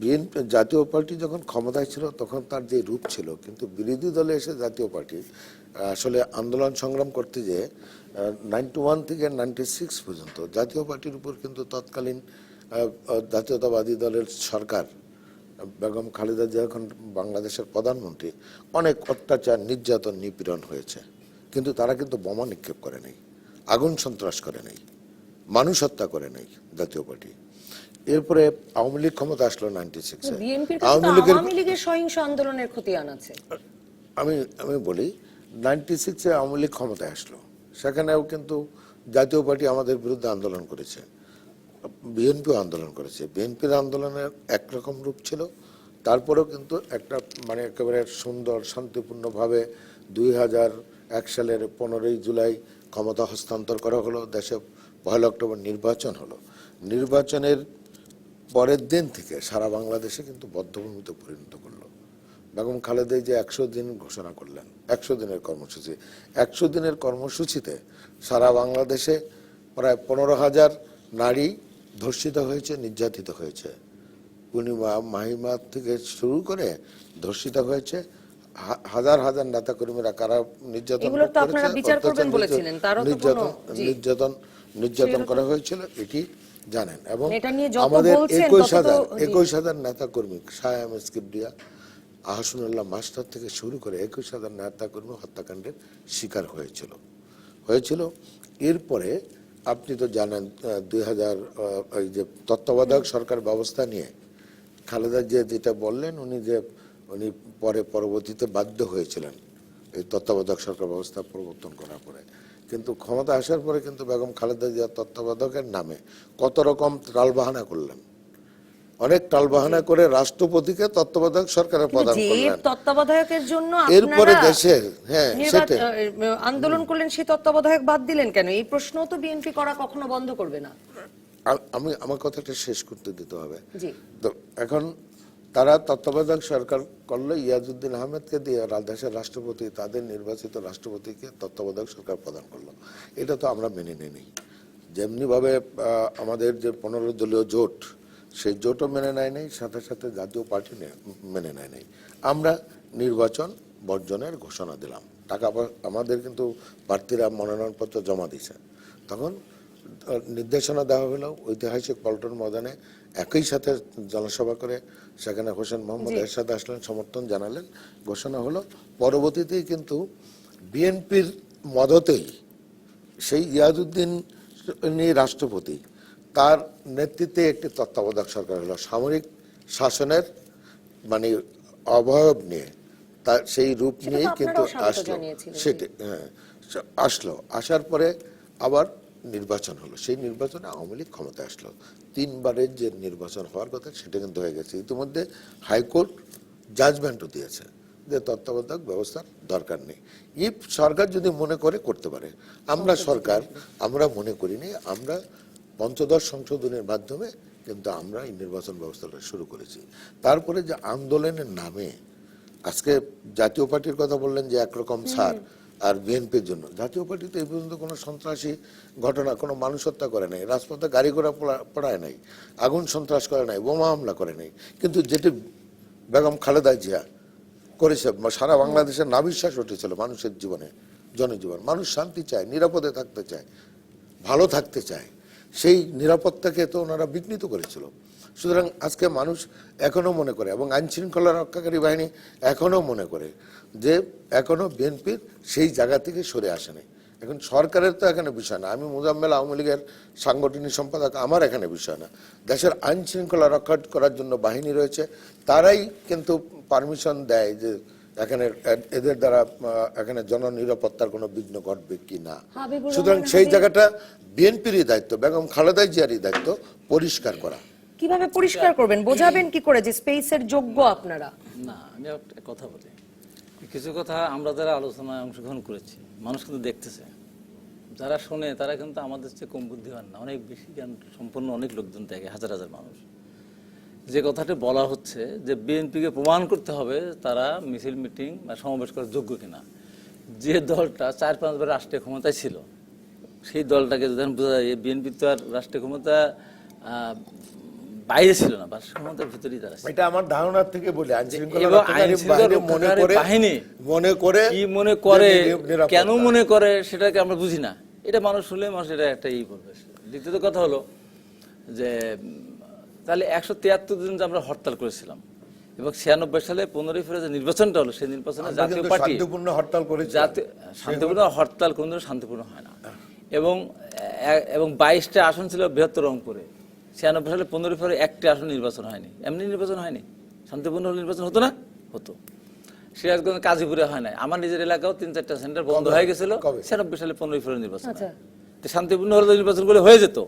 বিএনপি জাতীয় পার্টি যখন ক্ষমতায় ছিল তখন তার যে রূপ ছিল, কিন্তু বিরোধী দলে এসে জাতীয় পার্টি আসলে আন্দোলন সংগ্রাম করতে যে 91 থেকে 96 পর্যন্ত জাতীয় পার্টির উপর কিন্তু তৎকালীন জাতীয়তাবাদী দলের সরকার, বেগম খালেদা জিয়া এখন বাংলাদেশের প্রধানমন্ত্রী, অনেক অত্যাচার, নির্যাতন, নিপীড়ন হয়েছে, কিন্তু তারা কিন্তু বোমা নিক্ষেপ করে নাই, আগুন সন্ত্রাস করে নাই, মানুষ হত্যা করে নাই জাতীয় পার্টি। এরপরে আওয়ামী লীগ ক্ষমতা আসলো 96-এ। বিএনপির কাছে তো আওয়ামী লীগের সহিংস আন্দোলনের খতিয়ান আছে। আমি বলি 96-এ আওয়ামী লীগ ক্ষমতায় আসলো, সেখানেও কিন্তু জাতীয় পার্টি আমাদের বিরুদ্ধে আন্দোলন করেছে, বিএনপিও আন্দোলন করেছে। বিএনপির আন্দোলনের একরকম রূপ ছিল, তারপরেও কিন্তু একটা মানে একেবারে সুন্দর শান্তিপূর্ণভাবে 2001 সালের 15ই জুলাই ক্ষমতা হস্তান্তর করা হলো, দেশে 1 অক্টোবর নির্বাচন হলো। নির্বাচনের পরের দিন থেকে সারা বাংলাদেশে কিন্তু বদ্ধভূমিতে পরিণত করলো। বেগম খালেদা যে 100 দিন ঘোষণা করলেন, 100 দিনের কর্মসূচি, 100 দিনের কর্মসূচিতে সারা বাংলাদেশে প্রায় 15,000 নারী ধর্ষিত হয়েছে, নির্যাতিত হয়েছে। পূর্ণিমা, মাহিমা থেকে শুরু করে ধর্ষিত হয়েছে, হাজার হাজার নেতাকর্মীরা কারা নির্যাতন নির্যাতন করা হয়েছিল, এটি জানেন। এবং আমাদের 21,000 নেতাকর্মী, শায়াম স্কিবরিয়া, আহসানুল্লাহ মাস্টার থেকে শুরু করে 21,000 নেতাকর্মী হত্যাকাণ্ডের শিকার হয়েছিল। এরপরে আপনি তো জানেন 2000 ওই যে তত্ত্বাবধায়ক সরকার ব্যবস্থা নিয়ে খালেদা জিয়া যেটা বললেন, উনি পরবর্তীতে বাধ্য হয়েছিলেন এই তত্ত্বাবধায়ক সরকার ব্যবস্থা প্রবর্তন করার পরে। কিন্তু ক্ষমতা আসার পরে কিন্তু বেগম খালেদা জিয়া তত্ত্বাবধায়কের নামে কত রকম টালবাহানা করলেন, অনেক টালবাহানা করে রাষ্ট্রপতিকে তত্ত্বাবধায়ক সরকারের প্রদান করলেন। তত্ত্বাবধায়কের জন্য এরপরে দেশে আন্দোলন করলেন, সেই তত্ত্বাবধায়ক বাদ দিলেন কেন? এই প্রশ্ন তো বিএনপি করা কখনো বন্ধ করবে না। আমার কথাটা শেষ করতে দিতে হবে। তো এখন তারা তত্ত্বাবধায়ক সরকার করলো, ইয়াজউদ্দিন আহমেদকে দিয়ে দেশের রাষ্ট্রপতি, তাদের নির্বাচিত রাষ্ট্রপতিকে তত্ত্বাবধায়ক সরকার প্রদান করলো। এটা তো আমরা মেনে নিই। যেমনি ভাবে আমাদের যে 15 দলীয় জোট, সেই জোটও মেনে নেয় নাই, সাথে সাথে জাতীয় পার্টি মেনে নেয় নাই। আমরা নির্বাচন বর্জনের ঘোষণা দিলাম। টাকা আমাদের কিন্তু প্রার্থীরা মনোনয়নপত্র জমা দিয়েছে, তখন নির্দেশনা দেওয়া হলো ঐতিহাসিক পল্টন ময়দানে, একই সাথে জনসভা করে সেখানে হোসেন মোহাম্মদ এরশাদ আসলেন, সমর্থন জানালেন, ঘোষণা হলো। পরবর্তীতেই কিন্তু বিএনপির মদতেই সেই ইয়াজউদ্দিন রাষ্ট্রপতি, তার নেতৃত্বে একটি তত্ত্বাবধায়ক সরকার হলো, সামরিক শাসনের মানে অবয়ব নিয়ে, তার সেই রূপ নিয়েই কিন্তু আসার পরে আবার নির্বাচন হলো। সেই নির্বাচনে আওয়ামী লীগ ক্ষমতায় আসলো। 3 বারের যে নির্বাচন হওয়ার কথা সেটা কিন্তু হয়ে গেছে। ইতিমধ্যে হাইকোর্ট জাজমেন্টও দিয়েছে যে তত্ত্বাবধায়ক ব্যবস্থার দরকার নেই। সরকার যদি মনে করে করতে পারে। আমরা মনে করিনি। আমরা পঞ্চদশ সংশোধনের মাধ্যমে কিন্তু আমরা এই নির্বাচন ব্যবস্থাটা শুরু করেছি। তারপরে যে আন্দোলনের নামে আজকে জাতীয় পার্টির কথা বললেন যে একরকম ছাড়, আর বিএনপির জন্য জাতীয় পার্টি তো এই পর্যন্ত কোনো সন্ত্রাসী ঘটনা, কোনো মানুষ হত্যা করে নাই, রাজপথে গাড়ি ঘোড়া পড়ায় নাই, আগুন সন্ত্রাস করে নাই, বোমা হামলা করে নাই। কিন্তু যেটি বেগম খালেদা জিয়া করেছে, সারা বাংলাদেশের নাবিশ্বাস উঠেছিল মানুষের জীবনে, জনজীবন। মানুষ শান্তি চায়, নিরাপদে থাকতে চায়, ভালো থাকতে চায়। সেই নিরাপত্তাকে তো ওনারা বিঘ্নিত করেছিল। সুতরাং আজকে মানুষ এখনো মনে করে এবং আইন শৃঙ্খলা রক্ষাকারী বাহিনী এখনো মনে করে যে এখনো বিএনপির সেই জায়গা থেকে সরে আসেনি। এখন সরকারের তো এখানে বিষয় না, আমি মোজাম্মেল আওয়ামী লীগের সাংগঠনিক সম্পাদক, আমার এখানে বিষয় না। দেশের আইন শৃঙ্খলা রক্ষা করার জন্য বাহিনী রয়েছে, তারাই কিন্তু পারমিশন দেয় যে এখানে এদের দ্বারা এখানে জননিরাপত্তার কোনো বিঘ্ন ঘটবে কি না। সুতরাং সেই জায়গাটা বিএনপিরই দায়িত্ব, বেগম খালেদা জিয়ারই দায়িত্ব পরিষ্কার করা। কিভাবে পরিষ্কার করবেন, বোঝাবেন কি করে যে স্পেসের যোগ্য আপনারা? না, আমি একটা কথা বলি, কিছু কথা আমরা যারা আলোচনায় অংশগ্রহণ করেছি মানুষ কিন্তু দেখতেছে, যারা শোনে তারা কিন্তু আমাদের চেয়ে কম বুদ্ধিমান না, অনেক বেশি জ্ঞান সম্পন্ন অনেক লোকজন থাকে, হাজার হাজার মানুষ। যে কথাটি বলা হচ্ছে যে বিএনপিকে প্রমাণ করতে হবে তারা মিছিল মিটিং বা সমাবেশ করার যোগ্য কিনা, যে দলটা 4-5 বার রাষ্ট্রীয় ক্ষমতায় ছিল সেই দলটাকে যদি বোঝা যায় বিএনপি তো আর রাষ্ট্রীয় ক্ষমতা বাইরে ছিল না, রাষ্ট্রীয় ক্ষমতার ভিতরেই তারা ছিল। এটা আমার ধারণার থেকে বলি, আইন শৃঙ্খলা এবং আইন রক্ষাকারী শৃঙ্খলা বাহিনী মনে করে কি মনে করে, নিরাপত্তা। কেন মনে করে সেটাকে আমরা বুঝি না। এটা মানুষ শুনলে মানুষ এটা একটা বলবে। দ্বিতীয়ত কথা হলো যে তাহলে 173 দিন যে আমরা হরতাল করেছিলাম এবং 96 সালে 15 ফেব্রুয়ারি যে নির্বাচনটা হলো সেই নির্বাচনে জাতীয় পার্টি শান্তিপূর্ণ হরতাল করেছে। শান্তিপূর্ণ হরতাল কোনদিন শান্তিপূর্ণ হয় না। এবং 22টা আসন ছিল বৃহত্তর রংপুরে। 96 সালে 15 ফেব্রুয়ারি একটি আসন নির্বাচন হয়নি, এমনি নির্বাচন হয়নি, শান্তিপূর্ণ নির্বাচন হতো না, হতো। সিরাজগঞ্জ কাজীপুরে হয় নাই, আমার নিজের এলাকাও 3-4টা সেন্টার বন্ধ হয়ে গেছিল 96 সালে 15 ফেব্রুয়ারি নির্বাচন। তো শান্তিপূর্ণ হলে নির্বাচন করলে হয়ে যেত।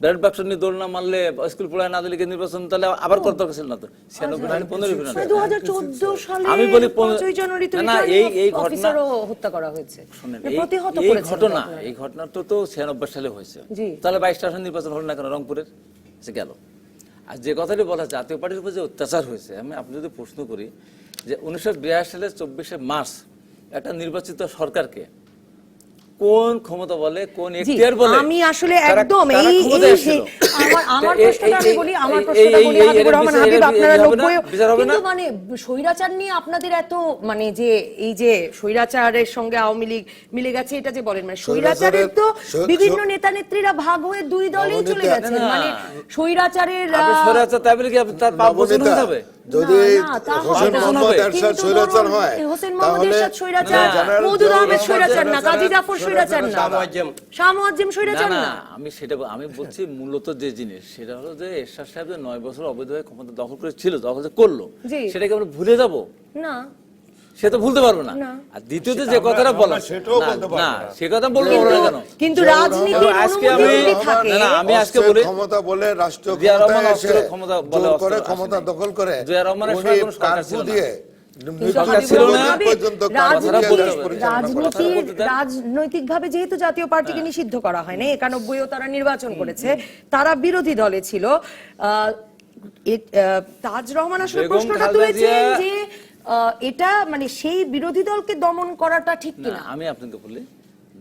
ব্যালট বাক্স নিয়ে দৌড় না মারলে, স্কুল পড়ায় না দিলে নির্বাচন তাহলে আবার করার দরকার ছিল না। তো 96 সালে 15 ফেব্রুয়ারি 2014 সালে আমি বলি 5 জানুয়ারি তো না, এই ঘটনা হত্যা করা হয়েছে। এই ঘটনাটা তো 96 সালে হয়েছে, তাহলে 22টা আসন নির্বাচন হলো না কেন রংপুরের? সে গেল। আর যে কথাটি বলা জাতীয় পার্টির উপর যে অত্যাচার হয়েছে, আমি আপনি যদি প্রশ্ন করি যে 1982 সালে 24শে মার্চ একটা নির্বাচিত সরকারকে কোন ক্ষমতা বলে, কোন এখতিয়ার বলে? আমি আসলে একদম আমার প্রশ্নটা আমি বলি, আমার প্রশ্নটা বলি হাবিবুর রহমান হাবিব, আপনারা 90 কিন্তু মানে স্বৈরাচার নিয়ে আপনাদের এত মানে যে এই যে স্বৈরাচারের সঙ্গে আওয়ামী লীগ মিলে গেছে এটা যে বলেন, মানে স্বৈরাচারের তো বিভিন্ন নেতা নেত্রীরা ভাগ হয়ে দুই দলেই চলে গেছেন, মানে স্বৈরাচারের স্বৈরাচার তাই বলে কি তার পাপ বচন হয়ে যাবে? যদি হোসেন মোহাম্মদ এরশাদ স্বৈরাচার হয়, হোসেন মোহাম্মদ এরশাদ স্বৈরাচার, মওদুদ আহমেদ স্বৈরাচার না, কাজী জাফর স্বৈরাচার না, শাহ মুয়াজ্জেম স্বৈরাচার না। আমি বলছি মূলত যে জিনিস সেটা হলো যে এরশাদ সাহেব 9 বছর অবৈধভাবে ক্ষমতা দখল করেছিল, দখল করলো, সেটাকে আমরা ভুলে যাব না? সে তো ভুলতে পারবো না। আর দ্বিতীয়ত যে কথাটা বলা, না সে কথা বলবো না কেন, কিন্তু রাজনীতির আজকে আমি আজকে বলি ক্ষমতা বলে রাষ্ট্র ক্ষমতা বলে করে ক্ষমতা দখল করে রাজনৈতিকভাবে যেহেতু জাতীয় পার্টিকে নিষিদ্ধ করা হয়নি, 91-ও তারা নির্বাচন করেছে, তারা বিরোধী দলে ছিল। তাজ রহমান আসলে প্রশ্নটা তুলেছেন যে এটা মানে সেই বিরোধী দলকে দমন করাটা ঠিক কিনা। আমি আপনাকে বলি,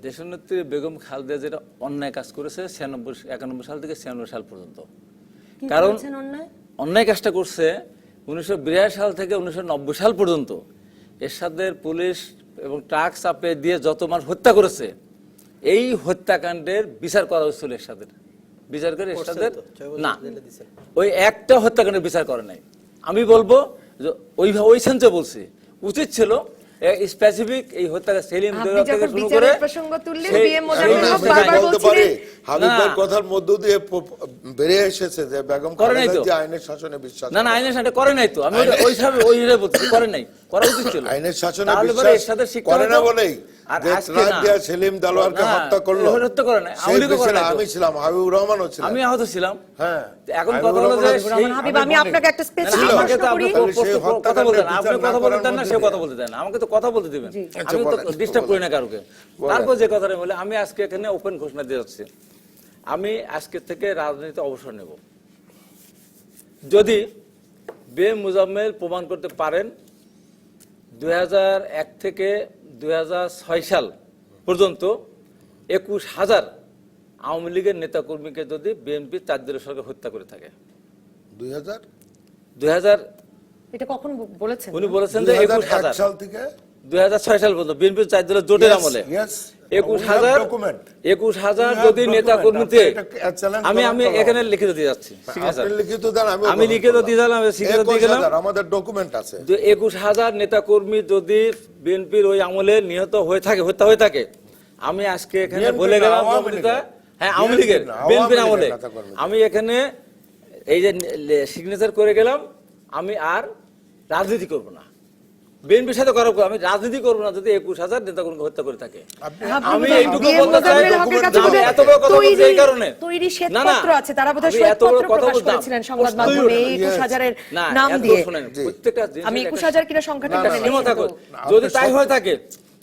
দেশনেত্রী বেগম খালেদা যেটা অন্যায় কাজ করেছে 91 সাল থেকে 96 সাল পর্যন্ত, কারণ অন্যায় কাজটা করছে 1982 সাল থেকে 1990 সাল পর্যন্ত এরশাদের পুলিশ এবং ট্রাক চাপে দিয়ে যত মানুষ হত্যা করেছে, এই হত্যাকাণ্ডের বিচার করা হয়েছিল এরশাদের, বিচার করে এরশাদের না, ওই একটা হত্যাকাণ্ডের বিচার করে নাই। আমি বলবো ওই সেন্সে বলছি উচিত ছিল স্পেসিফিক এই হত্যাকাণ্ড সেলিম থেকে শুরু করে প্রসঙ্গ তুললে বিএম মোজাম্মেল হক বারবার বলছিলেন, হাবিবের কথার মধ্য দিয়ে বেরিয়ে এসেছে যে বেগম খালেদা জিয়া আইনের শাসনে বিশ্বাস না, আইনের শাসনে করে নাই তো, আমি ওইভাবে বলছি করে নাই, করা উচিত ছিল। আইনের শাসনে বিশ্বাস করে না বলেই সেলিম দালোয়ারকে হত্যা করলো, হত্যা করে নাই, আমি ছিলাম, হাবিবুর রহমানও ছিলাম, আমি আহত ছিলাম। হ্যাঁ, এখন কথা হলো যে হাবিব আমি আপনাকে একটা স্পেসিফিক প্রশ্ন করি, কথা বলতেন, আপনি কথা বলতে দেন না, সে কথা বলতে দেন, আমাকে তো কথা বলতে দিবেন, আমি তো ডিস্টার্ব করি না কারোকে। তারপর যে কথাটা বলে আমি আজকে এখানে ওপেন ঘোষণা দিয়ে যাচ্ছি, আমি আজকে থেকে রাজনীতিতে অবসর নেব যদি বিএম মোজাম্মেল প্রমাণ করতে পারেন 2001 থেকে 2006 সাল পর্যন্ত 21,000 আওয়ামী লীগের নেতাকর্মীকে যদি বিএনপি 4 দলীয় সরকার হত্যা করে থাকে। 2000 এটা কখন বলেছেন? উনি বলেছেন যে 21,000 সাল থেকে 2006 সাল পর্যন্ত বিএনপি 4 দলের জোটের আমলে 21,000 যদি নেতা কর্মীতে আমি এখানে লিখিত দিয়ে যাচ্ছি, আমি লিখিত দিয়ে দিলাম, স্বীকৃতি দিয়ে গেলাম, আমাদের ডকুমেন্ট আছে। 21,000 নেতা কর্মী যদি বিএনপির ওই আমলে নিহত হত্যা হয়ে থাকে, আমি আজকে এখানে বলে গেলাম, হ্যাঁ আওয়ামী লীগের বিএনপির আমলে আমি এখানে এই যে সিগনেচার করে গেলাম, আমি আর রাজনীতি করব না, বিএনপির সাথে করার, আমি রাজনীতি করবো না যদি 21,000 নেতা কর্মী হত্যা করে থাকে। আমি এইটুকু বলতে চাই, এত বড় কথা বলছি এই কারণে, তৈরি শ্বেতপত্র আছে, তারা বোধহয় শ্বেতপত্র প্রকাশ করেছিলেন সংবাদ মাধ্যমে 21,000-এর নাম দিয়ে। প্রত্যেকটা আমি 21,000 কিনা সংখ্যাটা যদি তাই হয়ে থাকে,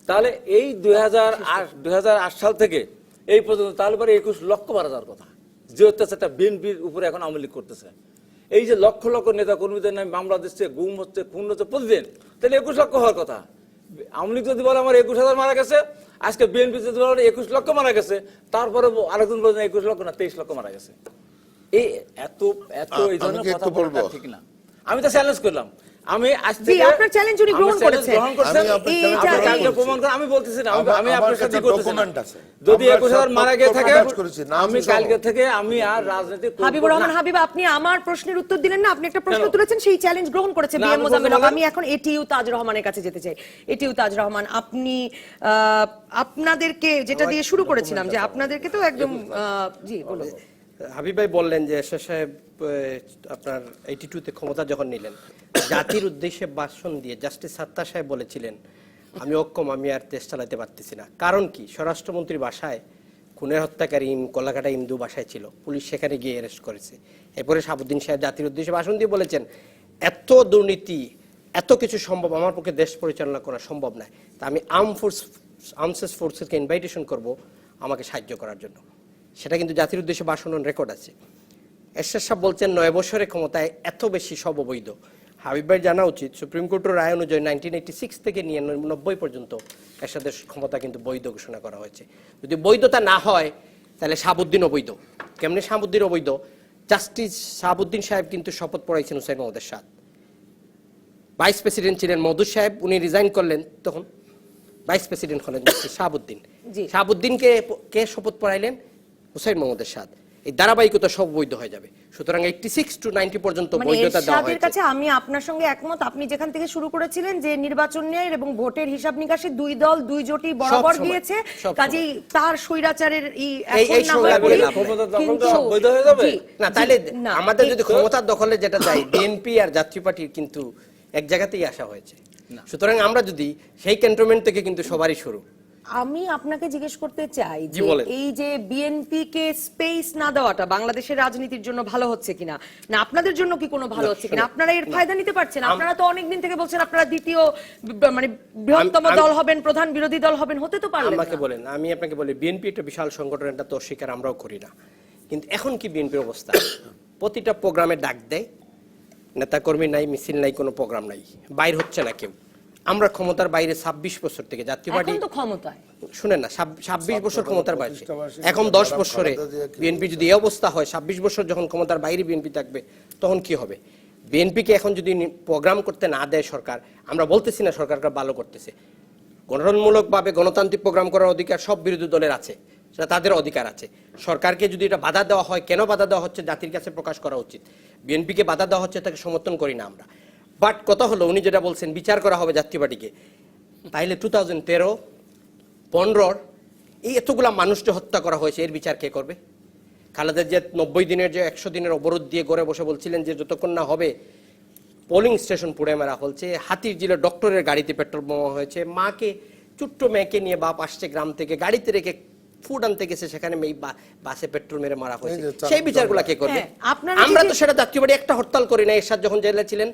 তাহলে এই 2008 সাল থেকে এই পর্যন্ত তাহলে পরে 21 লক্ষ মারা যাওয়ার কথা, যে অত্যাচারটা বিএনপির উপরে এখন আওয়ামী লীগ করতেছে। এই যে লক্ষ লক্ষ নেতা কর্মীদের নামে মামলা দিচ্ছে, গুম হচ্ছে, খুন হচ্ছে প্রতিদিন, তাহলে 21 লক্ষ হওয়ার কথা। আওয়ামী লীগ যদি বলে আমার 21,000 মারা গেছে, আজকে বিএনপি যদি বলে 21 লক্ষ মারা গেছে, তারপরে আরেকজন বলে 21 লক্ষ না 23 লক্ষ মারা গেছে। এই এত এই ধরনের কথা বলবো ঠিক না। আমি তো চ্যালেঞ্জ করলাম, আমি আজ থেকে আপনার চ্যালেঞ্জ উনি গ্রহণ করেছেন, আমি বলতেছি না, আমি আপনার সাথে করতেছি না। যদি 21,000 মারা গিয়ে থাকে, আমি কালকে থেকে আমি আর রাজনীতি করব না। হাবিবুর রহমান হাবিব, আপনি আমার প্রশ্নের উত্তর দিলেন না, আপনি একটা প্রশ্ন তুলেছেন, সেই চ্যালেঞ্জ গ্রহণ করেছে বিএম মোজাম্মেল হক। আমি এখন এটিইউ তাজ রহমানের কাছে যেতে চাই। এটিইউ তাজ রহমান, আপনি আপনাদেরকে যেটা দিয়ে শুরু করেছিলাম, যে আপনাদেরকে তো একদম জি বলুন। হাবিব ভাই বললেন যে এরশাদ সাহেব আপনার 82-তে ক্ষমতা যখন নিলেন, জাতির উদ্দেশ্যে ভাষণ দিয়ে জাস্টিস সাত্তার সাহেব বলেছিলেন আমি অক্ষম, আমি আর দেশ চালাতে পারতেছি না। কারণ কি? স্বরাষ্ট্রমন্ত্রীর বাসায় খুনের হত্যাকারী কলাকাটা ইন্দু বাসায় ছিল, পুলিশ সেখানে গিয়ে অ্যারেস্ট করেছে। এরপরে শাহাবুদ্দিন সাহেব জাতির উদ্দেশ্যে ভাষণ দিয়ে বলেছেন এত দুর্নীতি, এত কিছু সম্ভব, আমার পক্ষে দেশ পরিচালনা করা সম্ভব নয়, তা আমি আর্মস ফোর্সেসকে ইনভাইটেশন করব আমাকে সাহায্য করার জন্য। সেটা কিন্তু জাতির উদ্দেশ্যে ভাষণের রেকর্ড আছে। এরশাদ সাহেব বলছেন 9 বছরের ক্ষমতায় এত বেশি সব অবৈধ। হাবিব ভাই জানা উচিত সুপ্রিম কোর্টের রায় অনুযায়ী 1986 থেকে নিয়ে 90 পর্যন্ত এরশাদের ক্ষমতা কিন্তু বৈধ ঘোষণা করা হয়েছে। যদি বৈধতা না হয় তাহলে শাহাবুদ্দিন অবৈধ। কেমনি শাহাবুদ্দিন অবৈধ? জাস্টিস শাহাবুদ্দিন সাহেব কিন্তু শপথ পড়াইছেন হুসাইন মোহাম্মদ এরশাদ। ভাইস প্রেসিডেন্ট ছিলেন মওদুদ সাহেব, উনি রিজাইন করলেন, তখন ভাইস প্রেসিডেন্ট হলেন শাহাবুদ্দিন। শাহাবুদ্দিনকে কে শপথ পড়াইলেন? হুসাইন মোহাম্মদ এরশাদ। এই ধারাবাহিকতা সব বৈধ হয়ে যাবে। সুতরাং 86 to 90 পর্যন্ত বৈধতা দেওয়া হয়েছে। কাছে আমি আপনার সঙ্গে একমত। আপনি যেখান থেকে শুরু করেছিলেন যে নির্বাচনের এবং ভোটের হিসাব নিকাশে দুই দল দুই জোটই বরাবর গিয়েছে, কাজেই তার স্বৈরাচারের এখন না হয় বৈধ হয়ে যাবে না। তাহলে আমাদের যদি ক্ষমতার দখলে যেটা যায়, বিএনপি আর জাতীয় পার্টির কিন্তু এক জায়গাতেই আসা হয়েছে। সুতরাং আমরা যদি সেই ক্যান্টনমেন্ট থেকে কিন্তু সবারই শুরু। আমি আপনাকে জিজ্ঞেস করতে চাই যে এই যে বিএনপি কে স্পেস না দেওয়াটা বাংলাদেশের রাজনীতির জন্য ভালো হচ্ছে কিনা, না আপনাদের জন্য কি কোনো ভালো হচ্ছে কিনা, আপনারা এর ফায়দা নিতে পারছেন? আপনারা তো অনেকদিন থেকে বলছেন আপনারা দ্বিতীয় মানে বৃহত্তম দল হবেন, প্রধান বিরোধী দল হবেন, হতে তো পারলেন না। আমাকে বলেন, আমি আপনাকে বলি বিএনপি একটা বিশাল সংগঠন, এটা তো অস্বীকার আমরাও করি না, কিন্তু এখন কি বিএনপির অবস্থা? প্রতিটা প্রোগ্রামে ডাক দেয়, নেতাকর্মী নাই, মিছিল নাই, কোনো প্রোগ্রাম নাই, বাইর হচ্ছে না কেউ। আমরা ক্ষমতার বাইরে 26 বছর থেকে জাতীয় পার্টি এখন তো ক্ষমতায়, শুনেন না, 26 বছর ক্ষমতার বাইরে, এখন 10 বছরে বিএনপি যদি এই অবস্থা হয়, 26 বছর যখন ক্ষমতার বাইরে বিএনপি থাকবে তখন কি হবে? বিএনপিকে এখন যদি প্রোগ্রাম করতে না দেয় সরকার, আমরা বলতেছি না সরকারকে ভালো করতেছে, গঠনমূলকভাবে গণতান্ত্রিক প্রোগ্রাম করার অধিকার সব বিরোধী দলের আছে, সেটা তাদের অধিকার আছে। সরকারকে যদি এটা বাধা দেওয়া হয়, কেন বাধা দেওয়া হচ্ছে জাতির কাছে প্রকাশ করা উচিত। বিএনপিকে বাধা দেওয়া হচ্ছে, তাকে সমর্থন করি না আমরা। বাট কথা হলো, উনি যেটা বলছেন বিচার করা হবে জাতীয় পার্টিকে, তাইলে 2013, 15 এই এতগুলা মানুষকে হত্যা করা হয়েছে, এর বিচার কে করবে? খালেদার যে 90 দিনের যে 100 দিনের অবরোধ দিয়ে ঘরে বসে বলছিলেন যে যতক্ষণ না হবে পোলিং স্টেশন পুড়ে মারা হচ্ছে, হাতির জিলে ডক্টরের গাড়িতে পেট্রোল বোমা হয়েছে, মাকে ছোট্ট মেয়েকে নিয়ে বাপ আসছে গ্রাম থেকে, গাড়িতে রেখে ফুড আনতে গেছে, সেখানে বাসে পেট্রোল মেরে মারা হয়েছে, সেই বিচারগুলো কে করবে? আমরা তো সেটা জাতীয় পার্টি একটা হরতাল করি না। এরশাদ যখন জেলে ছিলেন,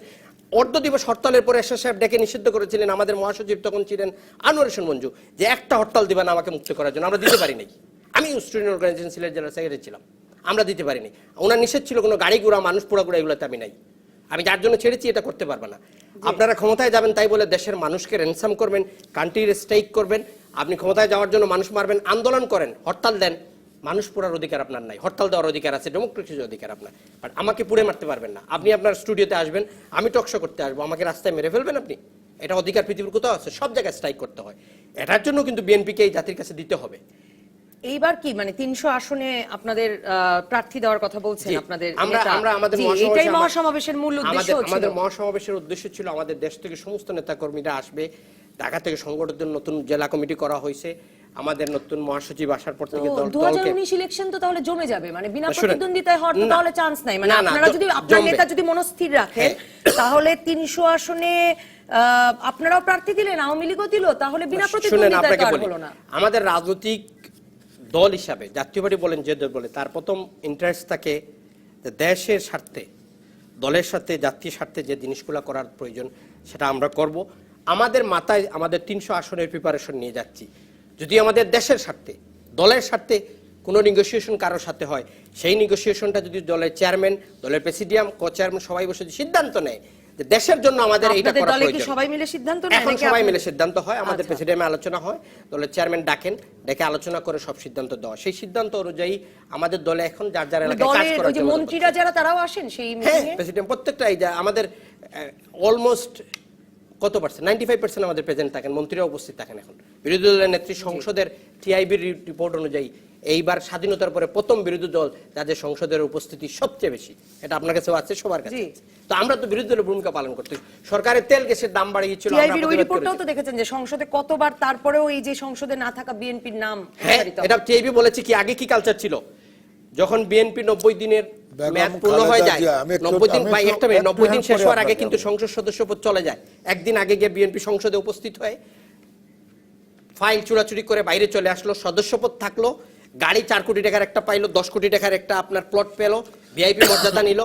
অর্ধ দিবস হরতালের পরে এরশাদ সাহেব ডেকে নিষিদ্ধ করেছিলেন, আমাদের মহাসচিব তখন ছিলেন আনোয়ার হোসেন মঞ্জু, যে একটা হরতাল দিবেন আমাকে মুক্ত করার জন্য, আমরা দিতে পারি নাই। আমি স্টুডেন্ট অর্গানাইজেশন সিলেট জেলার সেক্রেটারি ছিলাম, আমরা দিতে পারিনি। ওনার নিষেধ ছিল, কোনো গাড়ি ঘোড়া মানুষ পোড়াগুড়া এগুলোতে আমি নাই, আমি যার জন্য ছেড়েছি এটা করতে পারবো না। আপনারা ক্ষমতায় যাবেন তাই বলে দেশের মানুষকে র্যানসাম করবেন, কান্ট্রির স্ট্রাইক করবেন, আপনি ক্ষমতায় যাওয়ার জন্য মানুষ মারবেন, আন্দোলন করেন, হরতাল দেন, মানুষ পুরার অধিকার আপনার নাই, হরতাল দেওয়ার অধিকার আছে, ডেমোক্রেসির অধিকার আপনার, বাট আমাকে পুড়ে মারতে পারবেন না। আপনি আপনার স্টুডিওতে আসবেন, আমি টকশো করতে আসবো, আমাকে রাস্তায় মেরে ফেলবেন আপনি? এটা অধিকার পৃথিবীর কোথাও আছে, সব জায়গায় স্ট্রাইক করতে হয়। এটার জন্য কিন্তু বিএনপিকে এই জাতির কাছে দিতে হবে। এইবার কি মানে 300 আসনে আপনাদের প্রার্থী দেওয়ার কথা বলছেন জি, আপনাদের আমরা নেতা? আমরা আমাদের জি, মহাসমাবেশে এটাই মহাসমাবেশের মূল উদ্দেশ্য ছিল। আমাদের মহাসমাবেশের উদ্দেশ্য ছিল আমাদের দেশ থেকে সমস্ত নেতাকর্মীরা আসবে, ঢাকা থেকে সংগঠনের নতুন জেলা কমিটি করা হয়েছে, আমাদের নতুন মহাসচিব আসার পর থেকে দলকে 2019 ইলেকশন তো তাহলে জমে যাবে, মানে বিনা শুনেন, প্রতিদ্বন্দ্বিতায় হওয়ার তো না, তাহলে চান্স নাই, মানে না, না, আপনারা যদি আপনার জমবে। নেতা যদি মনস্থির রাখেন তাহলে 300 আসনে আপনারাও প্রার্থী দিলেন, আওয়ামী লীগও দিল, তাহলে বিনা শুনেন, প্রতিদ্বন্দ্বিতায় আপনাকে তো আর বলি, হলো না। আমাদের রাজনৈতিক দল হিসাবে জাতীয় পার্টি বলেন যে দল বলে, তার প্রথম ইন্টারেস্ট থাকে যে দেশের স্বার্থে, দলের সাথে জাতীয় স্বার্থে যে জিনিসগুলো করার প্রয়োজন সেটা আমরা করব। আমাদের মাথায় আমাদের 300 আসনের প্রিপারেশন নিয়ে যাচ্ছি। যদি আমাদের দেশের স্বার্থে, দলের স্বার্থে কোনো নেগোসিয়েশন কারোর সাথে হয়, সেই নেগোসিয়েশনটা যদি দলের চেয়ারম্যান, দলের প্রেসিডিয়াম, কো চেয়ারম্যান সবাই বসে সিদ্ধান্ত নেয় যে দেশের জন্য আমাদের এইটা আপনাদের করা দলে কি প্রয়োজন, সবাই মিলে সিদ্ধান্ত নেয় এখন নাকি সবাই আপনি- মিলে সিদ্ধান্ত হয়, আমাদের আচ্ছা। প্রেসিডেন্টে আলোচনা হয়, দলের চেয়ারম্যান ডাকেন, ডেকে আলোচনা করে সব সিদ্ধান্ত দেওয়া। সেই সিদ্ধান্ত অনুযায়ী আমাদের দলে এখন যার যার এলাকায় কাজ দলের করার ওই যে জন্য মন্ত্রীরা যারা তারাও আসেন সেই হ্যাঁ, মিটিংয়ে? প্রেসিডেন্ট প্রত্যেকটা এই যে আমাদের অলমোস্ট কত পার্সেন্ট 95% আমাদের প্রেজেন্ট থাকেন, মন্ত্রীরা উপস্থিত থাকেন। এখন বিরোধী দলের নেত্রী সংসদের টিআইবির রিপোর্ট অনুযায়ী এইবার স্বাধীনতার পরে প্রথম বিরোধী দল যাদের সংসদের উপস্থিতি সবচেয়ে বেশি, এটা আপনার কাছেও আছে, সবার কাছে জি। আছে। তো আমরা তো বিরোধী দলের ভূমিকা পালন করতে, সরকারের তেল গ্যাসের দাম বাড়িয়েছিল, আমরা টিআইবির ওই প্রতিবাদ রিপোর্টটাও করেছি। তো দেখেছেন যে সংসদে কতবার, তারপরেও এই যে সংসদে না থাকা বিএনপির নাম হ্যাঁ, উচ্চারিত হয়। এটা টিআইবি বলেছে কি আগে কি কালচার ছিল, যখন বিএনপি 90 দিনের বেগম মেয়াদ পূর্ণ হয়ে খালেদা যায়, জিয়া, আমি একটু- 90 দিন আমি ভাই একটু- একটা মিনিট, একটু 90 দিন help শেষ করি হওয়ার আগে আপনাকে কিন্তু আমি। সংসদ সদস্যপদ চলে যায়। একদিন আগে গিয়ে বিএনপি সংসদে উপস্থিত হয়, ফাইল চুরাচুরি করে বাইরে চলে আসলো, সদস্যপদ থাকলো, গাড়ি 4 কোটি টাকার একটা পাইলো, 10 কোটি টাকার একটা আপনার প্লট পেলো, ভিআইপি মর্যাদা নিল,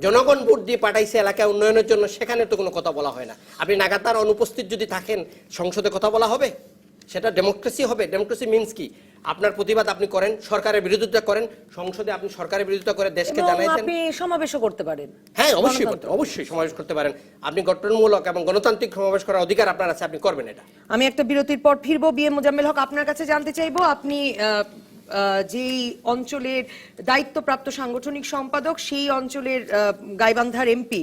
জনগণ ভোট দিয়ে পাঠাইছে এলাকায় উন্নয়নের জন্য, সেখানে তো কোনো কথা বলা হয় না। আপনি নাগাতার অনুপস্থিত যদি থাকেন, সংসদে কথা বলা হবে? সেটা ডেমোক্রেসি হবে? ডেমোক্রেসি মিন্স কি? আপনার প্রতিবাদ আপনি করেন, সরকারের বিরোধিতা করেন, সংসদে আপনি সরকারের বিরোধিতা করে দেশকে এবং জানাই দেন। আপনি সমাবেশও করতে পারেন। হ্যাঁ, অবশ্যই গণতন্ত্র। করতে, অবশ্যই সমাবেশ করতে পারেন। আপনি গঠনমূলক এবং গণতান্ত্রিক সমাবেশ করার অধিকার আপনার আছে, আপনি করবেন এটা। আমি একটা বিরতির পর ফিরবো। বিএম মোজাম্মেল হক, আপনার কাছে জানতে চাইবো, আপনি যেই অঞ্চলের দায়িত্বপ্রাপ্ত সাংগঠনিক সম্পাদক, সেই অঞ্চলের গাইবান্ধার এমপি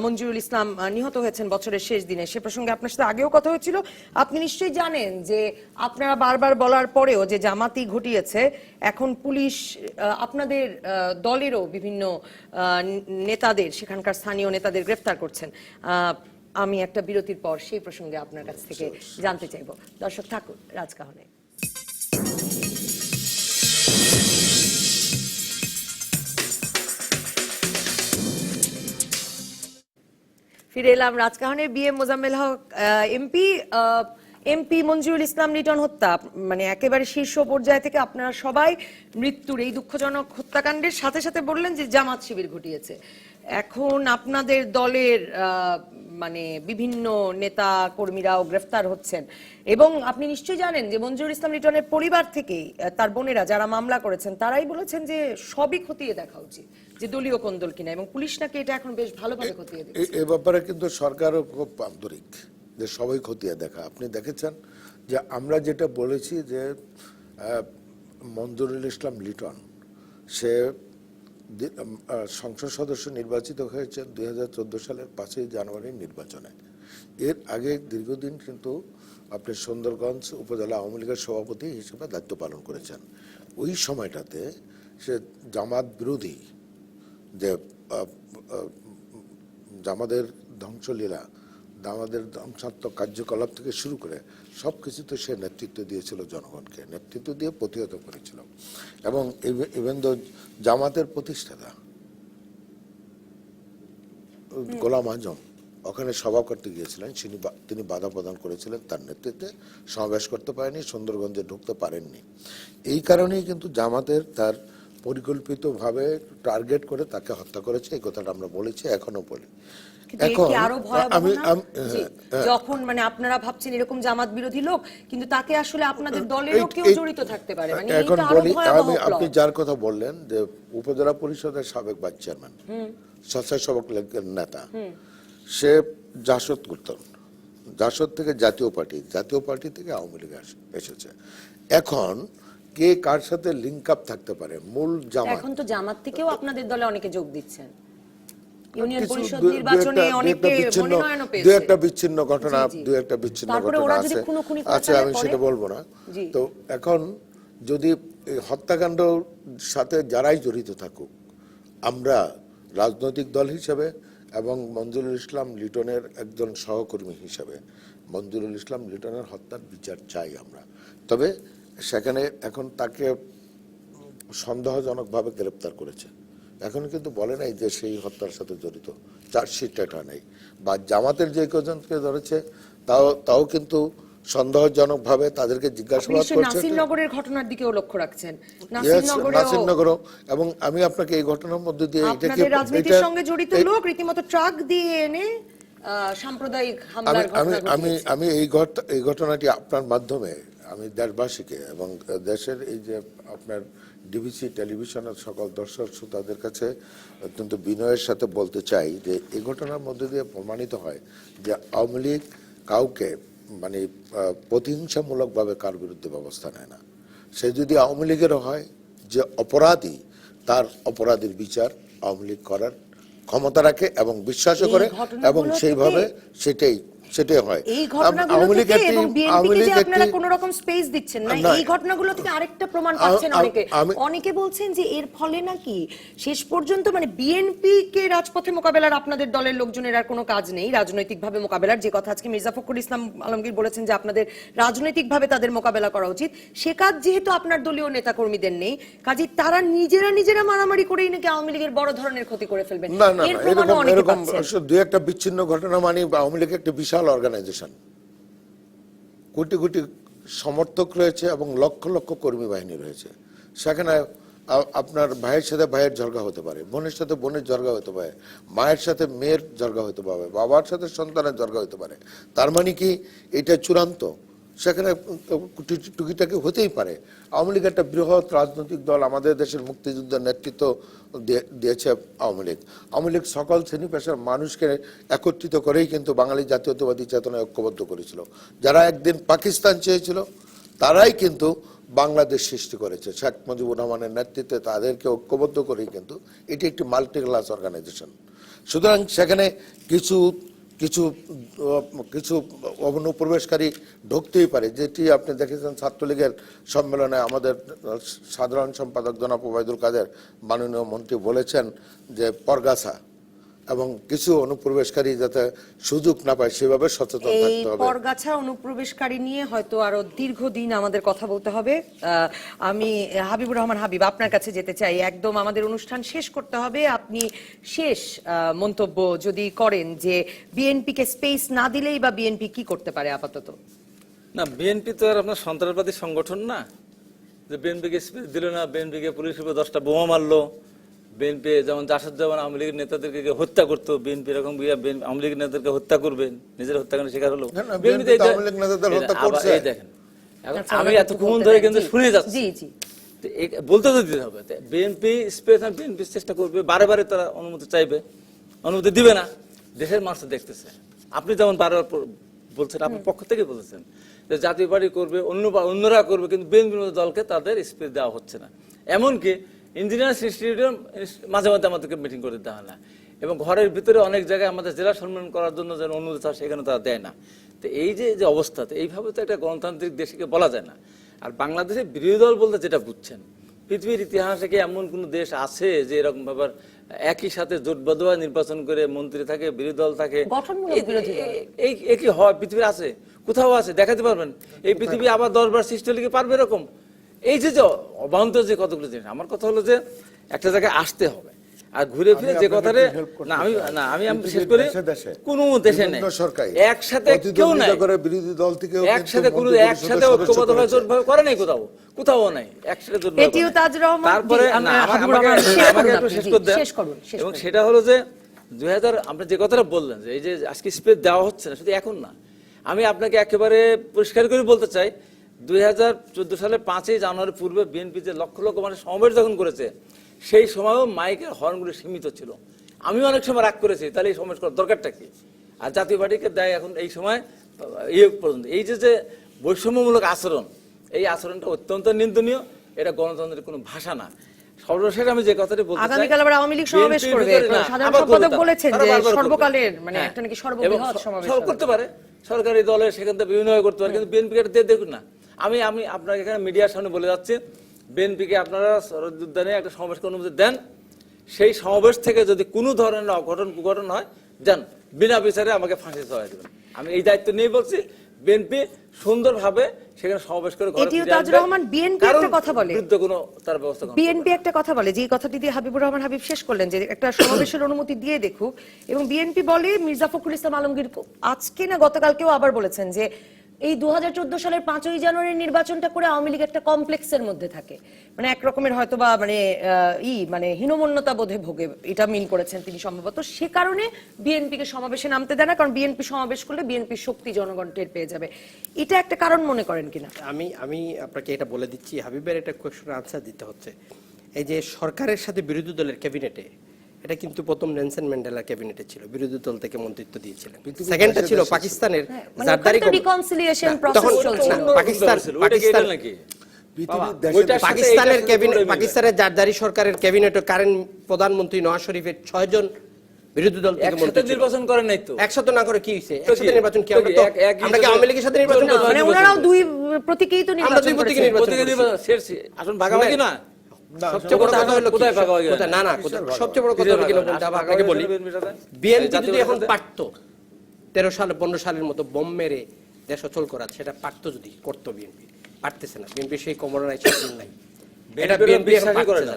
মঞ্জুরুল ইসলাম নিহত হয়েছেন বছরের শেষ দিনে, সে প্রসঙ্গে আপনার সাথে আগেও কথা হয়েছিল। আপনি নিশ্চয়ই জানেন যে আপনারা বারবার বলার পরেও যে জামাতি ঘটিয়েছে, এখন পুলিশ আপনাদের দলেরও বিভিন্ন নেতাদের, সেখানকার স্থানীয় নেতাদের গ্রেফতার করছেন। আমি একটা বিরতির পর সেই প্রসঙ্গে আপনার কাছ থেকে জানতে চাইবো। দর্শক থাকুন রাজকাহনে। ফিরে এলাম রাজকাহনে। বিএম মোজাম্মেল হক এমপি মঞ্জুরুল ইসলাম লিটন হত্যা, মানে একেবারে শীর্ষ পর্যায় থেকে আপনারা সবাই মৃত্যুর এই দুঃখজনক হত্যাকাণ্ডের সাথে সাথে বললেন যে জামাত শিবির ঘটিয়েছে। এখন আপনাদের দলের মানে বিভিন্ন নেতা কর্মীরাও গ্রেফতার হচ্ছেন, এবং আপনি নিশ্চয়ই জানেন যে মঞ্জুরুল ইসলাম লিটনের পরিবার থেকেই তার বোনেরা যারা মামলা করেছেন তারাই বলেছেন যে সবই খতিয়ে দেখা উচিত, যে দলীয় কোন্দল কিনা, এবং পুলিশ নাকি এটা এখন বেশ ভালোভাবে খতিয়ে দিচ্ছে। এ ব্যাপারে কিন্তু সরকারও খুব আন্তরিক যে সবাই খতিয়ে দেখা। আপনি দেখেছেন যে আমরা যেটা বলেছি যে মঞ্জুরুল ইসলাম লিটন সে সংসদ সদস্য নির্বাচিত হয়েছেন 2014 সালের 5ই জানুয়ারির নির্বাচনে। এর আগে দীর্ঘদিন কিন্তু আপনি সুন্দরগঞ্জ উপজেলা আওয়ামী লীগের সভাপতি হিসেবে দায়িত্ব পালন করেছেন। ওই সময়টাতে সে জামাত বিরোধী যে জামাতের ধ্বংসলীলা, আমাদের ধ্বংসাত্মক কার্যকলাপ থেকে শুরু করে সব কিছুতে সে নেতৃত্ব দিয়েছিল, জনগণকে নেতৃত্ব দিয়ে প্রতিহত করেছিল। এবং ইভেন দো জামাতের প্রতিষ্ঠাতা গোলাম আজম ওখানে সভা করতে গিয়েছিলেন, তিনি বাধা প্রদান করেছিলেন, তার নেতৃত্বে সমাবেশ করতে পারেনি, সুন্দরগঞ্জে ঢুকতে পারেননি। এই কারণেই কিন্তু জামাতের তার পরিকল্পিতভাবে টার্গেট করে তাকে হত্যা করেছে, এই কথাটা আমরা বলেছি, এখনো বলি। এখন আরো ভয়াবহ না? জি, যখন মানে আপনারা ভাবছেন এরকম জামাত বিরোধী লোক, কিন্তু তাকে আসলে আপনাদের দলেরও কেউ জড়িত থাকতে পারে, মানে এখন এইটা আরো বলি ভয়াবহ আপনি plot। যার কথা বললেন যে উপজেলা পরিষদের সাবেক ভাইস চেয়ারম্যান, স্বেচ্ছাসেবক লীগের নেতা, সে জাসদ করতেন, জাসদ থেকে জাতীয় পার্টি থেকে আওয়ামী লীগে এসেছে। এখন কে কার সাথে লিঙ্ক আপ থাকতে পারে? মূল জামাত, এখন তো জামাত থেকেও আপনাদের দলে অনেকে যোগ দিচ্ছেন। ইউনিয়ন কিছু পরিষদ দু- নির্বাচনে দু একটা অনেকে বিচ্ছিন্ন- মনোনয়নও দু পেয়েছে। একটা বিচ্ছিন্ন ঘটনা, জি, জি। দু একটা বিচ্ছিন্ন তারপরে ঘটনা ওরা যদি আছে খুনোখুনি করে আছে, ফেলে আমি পরে? সেটা বলবো না। জি। তো এখন যদি এই হত্যাকাণ্ডর সাথে যারাই জড়িত থাকুক, আমরা রাজনৈতিক দল হিসেবে এবং মঞ্জুরুল ইসলাম লিটনের একজন সহকর্মী হিসেবে মঞ্জুরুল ইসলাম লিটনের হত্যার বিচার চাই আমরা। তবে সেখানে এখন তাকে সন্দেহজনকভাবে গ্রেপ্তার করেছে, এখন কিন্তু বলে নাই যে সেই হত্যার সাথে জড়িত, চার্জশিট এটা নেই। বা জামাতের যে কজনকে ধরেছে তাও কিন্তু সন্দেহজনকভাবে তাদেরকে আপনি জিজ্ঞাসাবাদ নিশ্চয়ই করছে। নাসিরনগরের ঘটনার দিকেও লক্ষ্য রাখছেন। Yes, নাসিরনগরেও নাসিরনগরও। এবং আমি আপনাকে এই ঘটনার মধ্যে দিয়ে আপনাদের রাজনীতির সঙ্গে জড়িত লোক রীতিমতো ট্রাক দিয়ে এনে সাম্প্রদায়িক হামলার ঘটনা ঘটিয়েছে। আমি এই ঘটনাটি আপনার মাধ্যমে আমি দেশবাসীকে এবং দেশের এই যে আপনার ডিবিসি টেলিভিশনের সকল দর্শক শ্রোতাদের কাছে অত্যন্ত বিনয়ের সাথে বলতে চাই যে এই ঘটনার মধ্যে দিয়ে প্রমাণিত হয় যে আওয়ামী লীগ কাউকে মানে প্রতিহিংসামূলকভাবে কার বিরুদ্ধে ব্যবস্থা নেয় না। সে যদি আওয়ামী লীগেরও হয়, যে অপরাধী তার অপরাধীর বিচার আওয়ামী লীগ করার ক্ষমতা রাখে এবং বিশ্বাসও এই করে, ঘটনাগুলো এবং সেইভাবে সেটাই হয়। এই ঘটনাগুলো আওয়ামী লীগ থেকে এবং বিএনপিকে যে একটি- আপনারা কোনো রকম স্পেস দিচ্ছেন না, না, এই ঘটনাগুলো থেকে আরেকটা প্রমাণ পাচ্ছেন অনেকে। আমি- অনেকে বলছেন যে এর ফলে নাকি শেষ পর্যন্ত মানে বিএনপি কে রাজপথে মোকাবেলার আপনাদের দলের লোকজনের আর কোনো কাজ নেই, রাজনৈতিকভাবে মোকাবেলার যে কথা আজকে মির্জা ফখরুল ইসলাম আলমগীর বলেছেন যে আপনাদের রাজনৈতিকভাবে তাদের মোকাবেলা করা উচিত, সে কাজ যেহেতু আপনার দলীয় নেতাকর্মীদের নেই, কাজে তারা নিজেরা মারামারি করেই নাকি আওয়ামী লীগের বড় ধরনের ক্ষতি করে ফেলবেন। না না এর না, প্রমাণও অনেকে এরকম পাচ্ছেন। দুই একটা বিচ্ছিন্ন ঘটনা মানে আওয়ামী লীগ একটা বিশাল অর্গানাইজেশন, কোটি কোটি সমর্থক রয়েছে এবং লক্ষ লক্ষ কর্মী বাহিনী রয়েছে। সেখানে আপনার ভাইয়ের সাথে ভাইয়ের ঝগড়া হতে পারে, বোনের সাথে বোনের ঝগড়া হতে পারে, মায়ের সাথে মেয়ের ঝগড়া হতে পারে, বাবার সাথে সন্তানের ঝগড়া হতে পারে। তার মানে কি এটা চূড়ান্ত? সেখানে টুকিটাকি হতেই পারে। আওয়ামী লীগ একটা বৃহৎ রাজনৈতিক দল, আমাদের দেশের মুক্তিযুদ্ধের নেতৃত্ব দিয়েছে আওয়ামী লীগ। আওয়ামী লীগ সকল শ্রেণী পেশার মানুষকে একত্রিত করেই কিন্তু বাঙালি জাতীয়তাবাদী চেতনায় ঐক্যবদ্ধ করেছিল। যারা একদিন পাকিস্তান চেয়েছিল তারাই কিন্তু বাংলাদেশ সৃষ্টি করেছে শেখ মুজিবুর রহমানের নেতৃত্বে, তাদেরকে ঐক্যবদ্ধ করেই কিন্তু এটি একটি মাল্টি ক্লাস অর্গানাইজেশন। সুতরাং সেখানে কিছু কিছু কিছু অনুপ্রবেশকারী ঢুকতেই পারে, যেটি আপনি দেখেছেন ছাত্রলীগের সম্মেলনে আমাদের সাধারণ সম্পাদক জনাব ওবায়দুল কাদের মাননীয় মন্ত্রী বলেছেন যে পরগাছা এবং কিছু অনুপ্রবেশকারী যাতে সুযোগ না পায় সেভাবে সচেতন এই থাকতে হবে। পরগাছা অনুপ্রবেশকারী নিয়ে হয়তো আরো দীর্ঘদিন আমাদের কথা বলতে হবে। আমি হাবিবুর রহমান হাবিব আপনার কাছে যেতে চাই, একদম আমাদের অনুষ্ঠান শেষ করতে হবে। আপনি শেষ মন্তব্য যদি করেন যে বিএনপি কে স্পেস না দিলেই বা বিএনপি কি করতে পারে আপাতত? না, বিএনপি তো আর আপনার সন্ত্রাসবাদী সংগঠন না যে বিএনপিকে স্পেস দিল না, বিএনপিকে পুলিশের উপর 10টা বোমা মারলো, বিএনপি যেমন জাসাদুজ্জামান আওয়ামী লীগের নেতাদেরকে হত্যা করতো, বিএনপি এরকম আওয়ামী লীগের নেতাদেরকে হত্যা করবেন, নিজের হত্যাকাণ্ডের শিকার হলো। না, বিএনপি তো আওয়ামী লীগ নেতাদের হত্যা করছে। এই দেখেন, এখন আমি এতক্ষণ ধরে কিন্তু শুনে যাচ্ছি, জি জি বলতে তো দিতে হবে। বিএনপি স্পেস, বিএনপি চেষ্টা করবে, বারে বারে তারা অনুমতি চাইবে, অনুমতি দিবে না, দেশের মানুষ দেখতেছে। আপনি যেমন বারবার বলছেন, আপনার পক্ষ থেকে বলেছেন যে জাতীয় পার্টি করবে, অন্যরা করবে, কিন্তু বিএনপির মতো দলকে তাদের স্পেস দেওয়া হচ্ছে না। এমনকি ইঞ্জিনিয়ার্স ইনস্টিটিউট মাঝে মাঝে আমাদেরকে মিটিং করে দেওয়া না, এবং ঘরের ভিতরে অনেক জায়গায় আমাদের জেলা সম্মেলন করার জন্য যেন অনুমতি চায় সেখানে তারা দেয় না। তো এই যে অবস্থা, তো এইভাবে তো একটা গণতান্ত্রিক দেশকে বলা যায় না। আর বাংলাদেশের বিরোধী দল বলতে যেটা বুঝছেন, পৃথিবীর ইতিহাসে কি এমন কোন দেশ আছে যে এরকম ব্যাপার একই সাথে জোটবদ্ধ নির্বাচন করে মন্ত্রী থাকে, বিরোধী দল থাকে? গঠনমূলক বিরোধী দল এই কি হয় পৃথিবীর? আছে? কোথাও আছে? দেখাতে পারবেন? এই পৃথিবী আবার 10 বার সৃষ্টি হলে কি পারবে এরকম? এই যে অবান্তর যে কতগুলো জিনিস, আমার কথা হলো যে একটা জায়গায় আসতে হবে। আর ঘুরে ফিরে যে কথাটা আমি শেষ করি, কোন দেশে নেই একসাথে কেউ নাই, বিরোধী দল থেকে একসাথে ঐক্যবদ্ধ হয়ে জোট করে নাই, কোথাও নাই একসাথে জোট। তারপরে এবং সেটা হলো যে 2000 আপনি যে কথাটা বললেন যে এই যে আজকে স্পেস দেওয়া হচ্ছে না, শুধু এখন না, আমি আপনাকে একেবারে পরিষ্কার করে বলতে চাই, 2014 সালের 5ই জানুয়ারি পূর্বে বিএনপি যে লক্ষ লক্ষ মানুষ সমাবেশ যখন করেছে, সেই সময়ও মাইকের হর্নগুলি সীমিত ছিল। আমি অনেক সময় রাগ করেছি, তাহলে এই সমাবেশ করার দরকারটা কি? আর জাতীয় পার্টিকে দেয় এখন এই সময় পর্যন্ত। এই যে বৈষম্যমূলক আচরণ, এই আচরণটা অত্যন্ত নিন্দনীয়, এটা গণতন্ত্রের কোনো ভাষা না। সর্বশেষ আমি যে কথাটি বলতে চাই, আগামীকাল আবার আওয়ামী লীগ সমাবেশ BNP করবে, ভিতরে না, সাধারণ আবার করবে সম্পাদক তারা। বলেছেন তারা যে বারবার করবে। সর্বকালের মানে হ্যাঁ। একটা নাকি এবং সর্ববৃহৎ সমাবেশ সব হবে। করতে পারে সরকারি দলে, সেখান থেকে বিভিন্ন হয়ে করতে পারে, কিন্তু বিএনপি কে দিয়ে দেখুন না। আমি আমি আপনাকে এখানে মিডিয়ার সামনে বলে যাচ্ছি, বিএনপিকে আপনারা শরৎ উদ্যানে একটা সমাবেশকে অনুমতি দেন, সেই সমাবেশ থেকে যদি কোনো ধরনের অঘটন কুঘটন হয়, যান, বিনা বিচারে আমাকে ফাঁসি চড়াই দেবেন। আমি এই দায়িত্ব নিয়ে বলছি, বিএনপি সুন্দরভাবে সেখানে সমাবেশ করে ঘরে এটিও ফিরে তাজুর আসবে। রহমান, BNP কারণ একটা কথা বলে। বিরুদ্ধে কোনো তার ব্যবস্থা গ্রহণ করবে না। বিএনপি একটা কথা বলে, যে কথাটি দিয়ে হাবিবুর রহমান হাবিব শেষ করলেন, যে একটা সমাবেশের অনুমতি দিয়ে দেখুক, এবং বিএনপি বলে মির্জা ফখরুল ইসলাম আলমগীর আজকে না গতকালকেও আবার বলেছেন যে এই 2014 সালের 5ই জানুয়ারির নির্বাচনটা করে আওয়ামী লীগ একটা কমপ্লেক্সের মধ্যে থাকে, মানে এক রকমের হয়তোবা মানে হীনমন্যতা বোধে ভোগে, এটা মিন করেছেন তিনি সম্ভবত। সে কারণে বিএনপিকে সমাবেশে নামতে দেয় না, কারণ বিএনপি সমাবেশ করলে বিএনপির শক্তি জনগণ টের পেয়ে যাবে। এটা একটা কারণ মনে করেন কিনা? আমি আপনাকে এটা বলে দিচ্ছি, হাবিবের একটা কোয়েশ্চেনের আনসার দিতে হচ্ছে। এই যে সরকারের সাথে বিরোধী দলের ক্যাবিনেটে, এটা কিন্তু প্রথম নেলসন ম্যান্ডেলার ক্যাবিনেটে ছিল, বিরোধী দল থেকে মন্ত্রিত্ব দিয়েছিলেন। সেকেন্ডটা ছিল পাকিস্তানের মানে জারদারি ওখানে তো reconciliation process তখন চলছিল। পাকিস্তান ওইটা নাকি পৃথিবীর ওইটার দেশে সাথে পাকিস্তানের এইটার ক্যাবিনেট, সাথে পাকিস্তানের জারদারি সরকারের ক্যাবিনেটে কারেন্ট প্রধানমন্ত্রী নওয়াজ শরীফের 6 জন বিরোধী দল থেকে একসাথে মন্ত্রী ছিল। নির্বাচন করেন নাই তো। একসাথে না করে কি হয়েছে? তো একসাথে কি? নির্বাচন কি? তো আমরা কি? তো এক- আমরা কি আওয়ামী লীগের সাথে নির্বাচন না, করছি? মানে ওনারাও দুই প্রতীকেই তো আমরা নির্বাচন দুই প্রতীকে করেছেন। নির্বাচন প্রত্যেকে করেছি। নির্বাচন শেষ, আসুন ভাগাভাগি না। সবচেয়ে বড় কথা হলো কোথায় ভাগাভাগি হয় না না সবচেয়ে বড় কথা হলো কি বলতে হবে, আপনাকে বলি, বিএনপি যদি এখন পারতো 13 সালে 15 সালের মতো বোম মেরে দেশ অচল করা, সেটা পারতো, যদি করতো বিএনপি, পারতেছে না। বিএনপি সেই কমরাইজেশন নাই, এটা বিএনপি বিশ্বাসই করে না।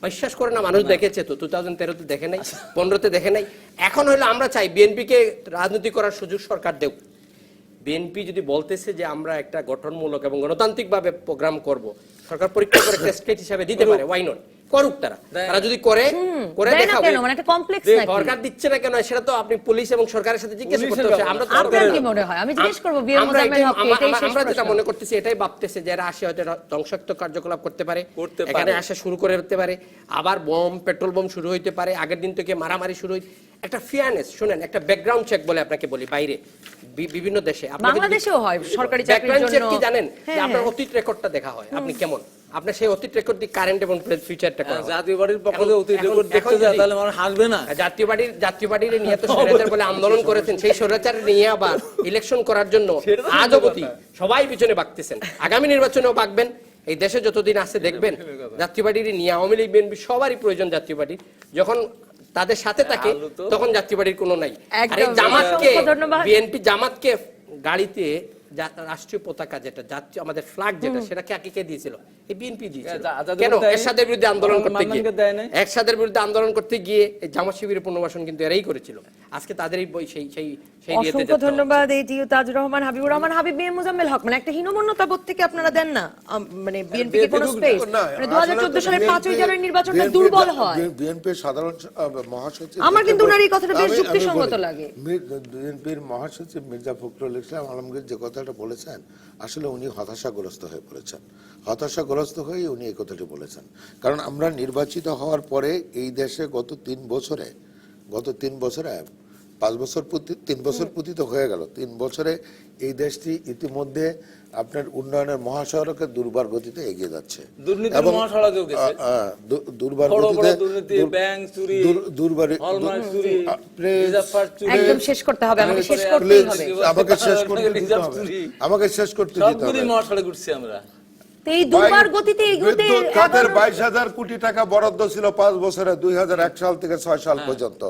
বিশ্বাস করে না, মানুষ দেখেছে তো, 2013-তে দেখে নাই, 15-তে দেখে নাই। এখন হলো আমরা চাই বিএনপিকে রাজনীতি করার সুযোগ সরকার দেব। বিএনপি যদি বলতেছে যে আমরা একটা গঠনমূলক এবং গণতান্ত্রিকভাবে প্রোগ্রাম করব, সরকার পরীক্ষা করে টেস্ট কেস হিসাবে দিতে পারে, ওয়াই নট, করুক তারা। তারা যদি করে দেয় না দেখাবে। কেন? মানে একটা কমপ্লেক্স নাকি? সরকার দিচ্ছে না কেন, সেটা তো আপনি পুলিশ এবং সরকারের সাথে জিজ্ঞেস করতে হবে। আমরা তো আপনার কি মনে হয়? আমি জিজ্ঞেস করবো বিএম আমরা মোজাম্মেল হককে, এটাই শেষ আমরা যেটা প্রশ্ন। মনে করতেছি, এটাই ভাবতেছে যে এরা আসে হয়তো ধ্বংসাত্মক কার্যকলাপ করতে পারে, করতে পারে। এখানে আসে শুরু করে দিতে পারে, আবার বোম পেট্রোল বোম শুরু হইতে পারে, আগের দিন থেকে মারামারি শুরু হইতে। একটা ফেয়ারনেস, শুনেন, একটা ব্যাকগ্রাউন্ড চেক বলে আপনাকে বলি, বাইরে বিভিন্ন দেশে বাংলাদেশেও হয় সরকারি চাকরির ব্যাকগ্রাউন্ড চেক জন্য। কি জানেন? হ্যাঁ, যে আপনার হ্যাঁ। অতীত রেকর্ডটা দেখা হয়, আপনি কেমন, আপনার সেই অতীত রেকর্ড দিয়ে কারেন্ট এবং ফিউচারটা করা হয়। জাতীয় পার্টির পক্ষ থেকে অতীত এখন- রেকর্ড দেখতে এখন যায়, যদি- তাহলে মানুষ হাসবে না। জাতীয় পার্টির নিয়ে তো স্বৈরাচার বলে আন্দোলন করেছেন, সেই স্বৈরাচার নিয়ে আবার ইলেকশন করার জন্য আজ অবধি সবাই পিছনে বাগতেছেন, আগামী নির্বাচনেও বাগবেন। এই দেশে যতদিন আছে দেখবেন জাতীয় পার্টির নিয়ে আওয়ামী লীগ বিএনপি সবারই প্রয়োজন। জাতীয় পার্টির যখন তাদের সাথে থাকে তখন জাতীয় পার্টির কোনো নাই। আর এই একদম। জামাতকে, অসংখ্য ধন্যবাদ। বিএনপি জামাতকে গাড়িতে রাষ্ট্রীয় পতাকা যেটা জাতীয় আমাদের ফ্ল্যাগ যেটা, সেটা কে দিয়েছিল? এই বিএনপি দিয়েছিল। যাদের কেন? দেয়নি? এরশাদের বিরুদ্ধে আন্দোলন করতে গিয়ে, মান্নানকে দেয় নাই? এরশাদের বিরুদ্ধে আন্দোলন করতে গিয়ে এই জামাত শিবিরের পুনর্বাসন কিন্তু এরাই করেছিল। আজকে তাদেরই বই সেই সেই সেই ইয়েতে অসংখ্য যেতে হবে। ধন্যবাদ। এটিও তাজুর রহমান, হাবিবুর রহমান হাবিব, বিএম মোজাম্মেল হক। মানে একটা হীনমন্যতা বোধ থেকে আপনারা দেন না মানে বিএনপি কে কোনো স্পেস? মানে 2014 সালের 5ই জানুয়ারির নির্বাচনটা দুর্বল হয়। বিএনপির সাধারণ মহাসচিব, আমার কিন্তু ওনার এই কথাটা বেশ যুক্তিসঙ্গত লাগে। বিএনপির মহাসচিব মির্জা ফখরুল ইসলাম আলমগীর যে কথাটা বলেছেন, আসলে উনি হতাশাগ্রস্ত হয়ে পড়েছেন। হতাশাগ্রস্ত হয়ে উনি এই কথাটি বলেছেন, কারণ আমরা নির্বাচিত হওয়ার পরে এই দেশে গত 3 বছরে 5 বছর 3 বছর পতিত হয়ে গেল। 3 বছরে এই দেশটি ইতিমধ্যে আপনার উন্নয়নের মহাসড়কে দুর্বার গতিতে এগিয়ে যাচ্ছে। দুর্নীতির মহাসড়কেও গেছে। দুর্বার বড় বড় গতিতে দুর্নীতি, ব্যাংক চুরি, হলমার্ক চুরি, রিজার্ভ ফান্ড চুরি, একদম শেষ করতে হবে, আমাকে শেষ করতেই প্লিজ হবে। আমাকে শেষ করতে দিতে হবে, আমাকে শেষ করতে দিতে সবগুলি হবে। মহাসড়ক উঠছি আমরা। তো এই দুর্বার গতিতে এগুতে বিদ্যুৎ খাতের 22,000 কোটি টাকা বরাদ্দ ছিল 5 বছরে, 2001 সাল থেকে 6 সাল পর্যন্ত।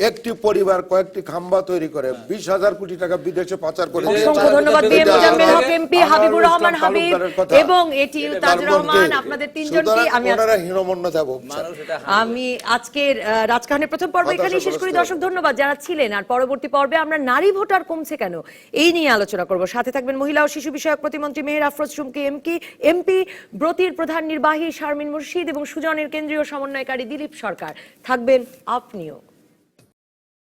একটি পরিবার কয়েকটি খাম্বা তৈরি করে 20,000 কোটি টাকা বিদেশে পাচার করে দিয়েছে। অসংখ্য ধন্যবাদ বিএম মোজাম্মেল হক এমপি, আনোয়ারুল হাবিবুর রহমান ইসলাম হাবিব তালুকদারের কথা। এবং এটিও তাজুর রহমান, আপনাদের তিনজনকে আমি ওনারা হীনমন্যতা ভুগছেন। মানুষ এটা আমি আজকের রাজকাহনের প্রথম পর্ব এখানেই শেষ করি। হতাশাগ্রস্ত। দর্শক ধন্যবাদ যারা ছিলেন। আর পরবর্তী পর্বে আমরা নারী ভোটার কমছে কেন এই নিয়ে আলোচনা করব। সাথে থাকবেন মহিলা ও শিশু বিষয়ক প্রতিমন্ত্রী মেহের আফরোজ চুমকি এমপি, ব্রতির প্রধান নির্বাহী শারমিন মুর্শিদ এবং সুজনের কেন্দ্রীয় সমন্বয়কারী দিলীপ সরকার। থাকবেন আপনিও।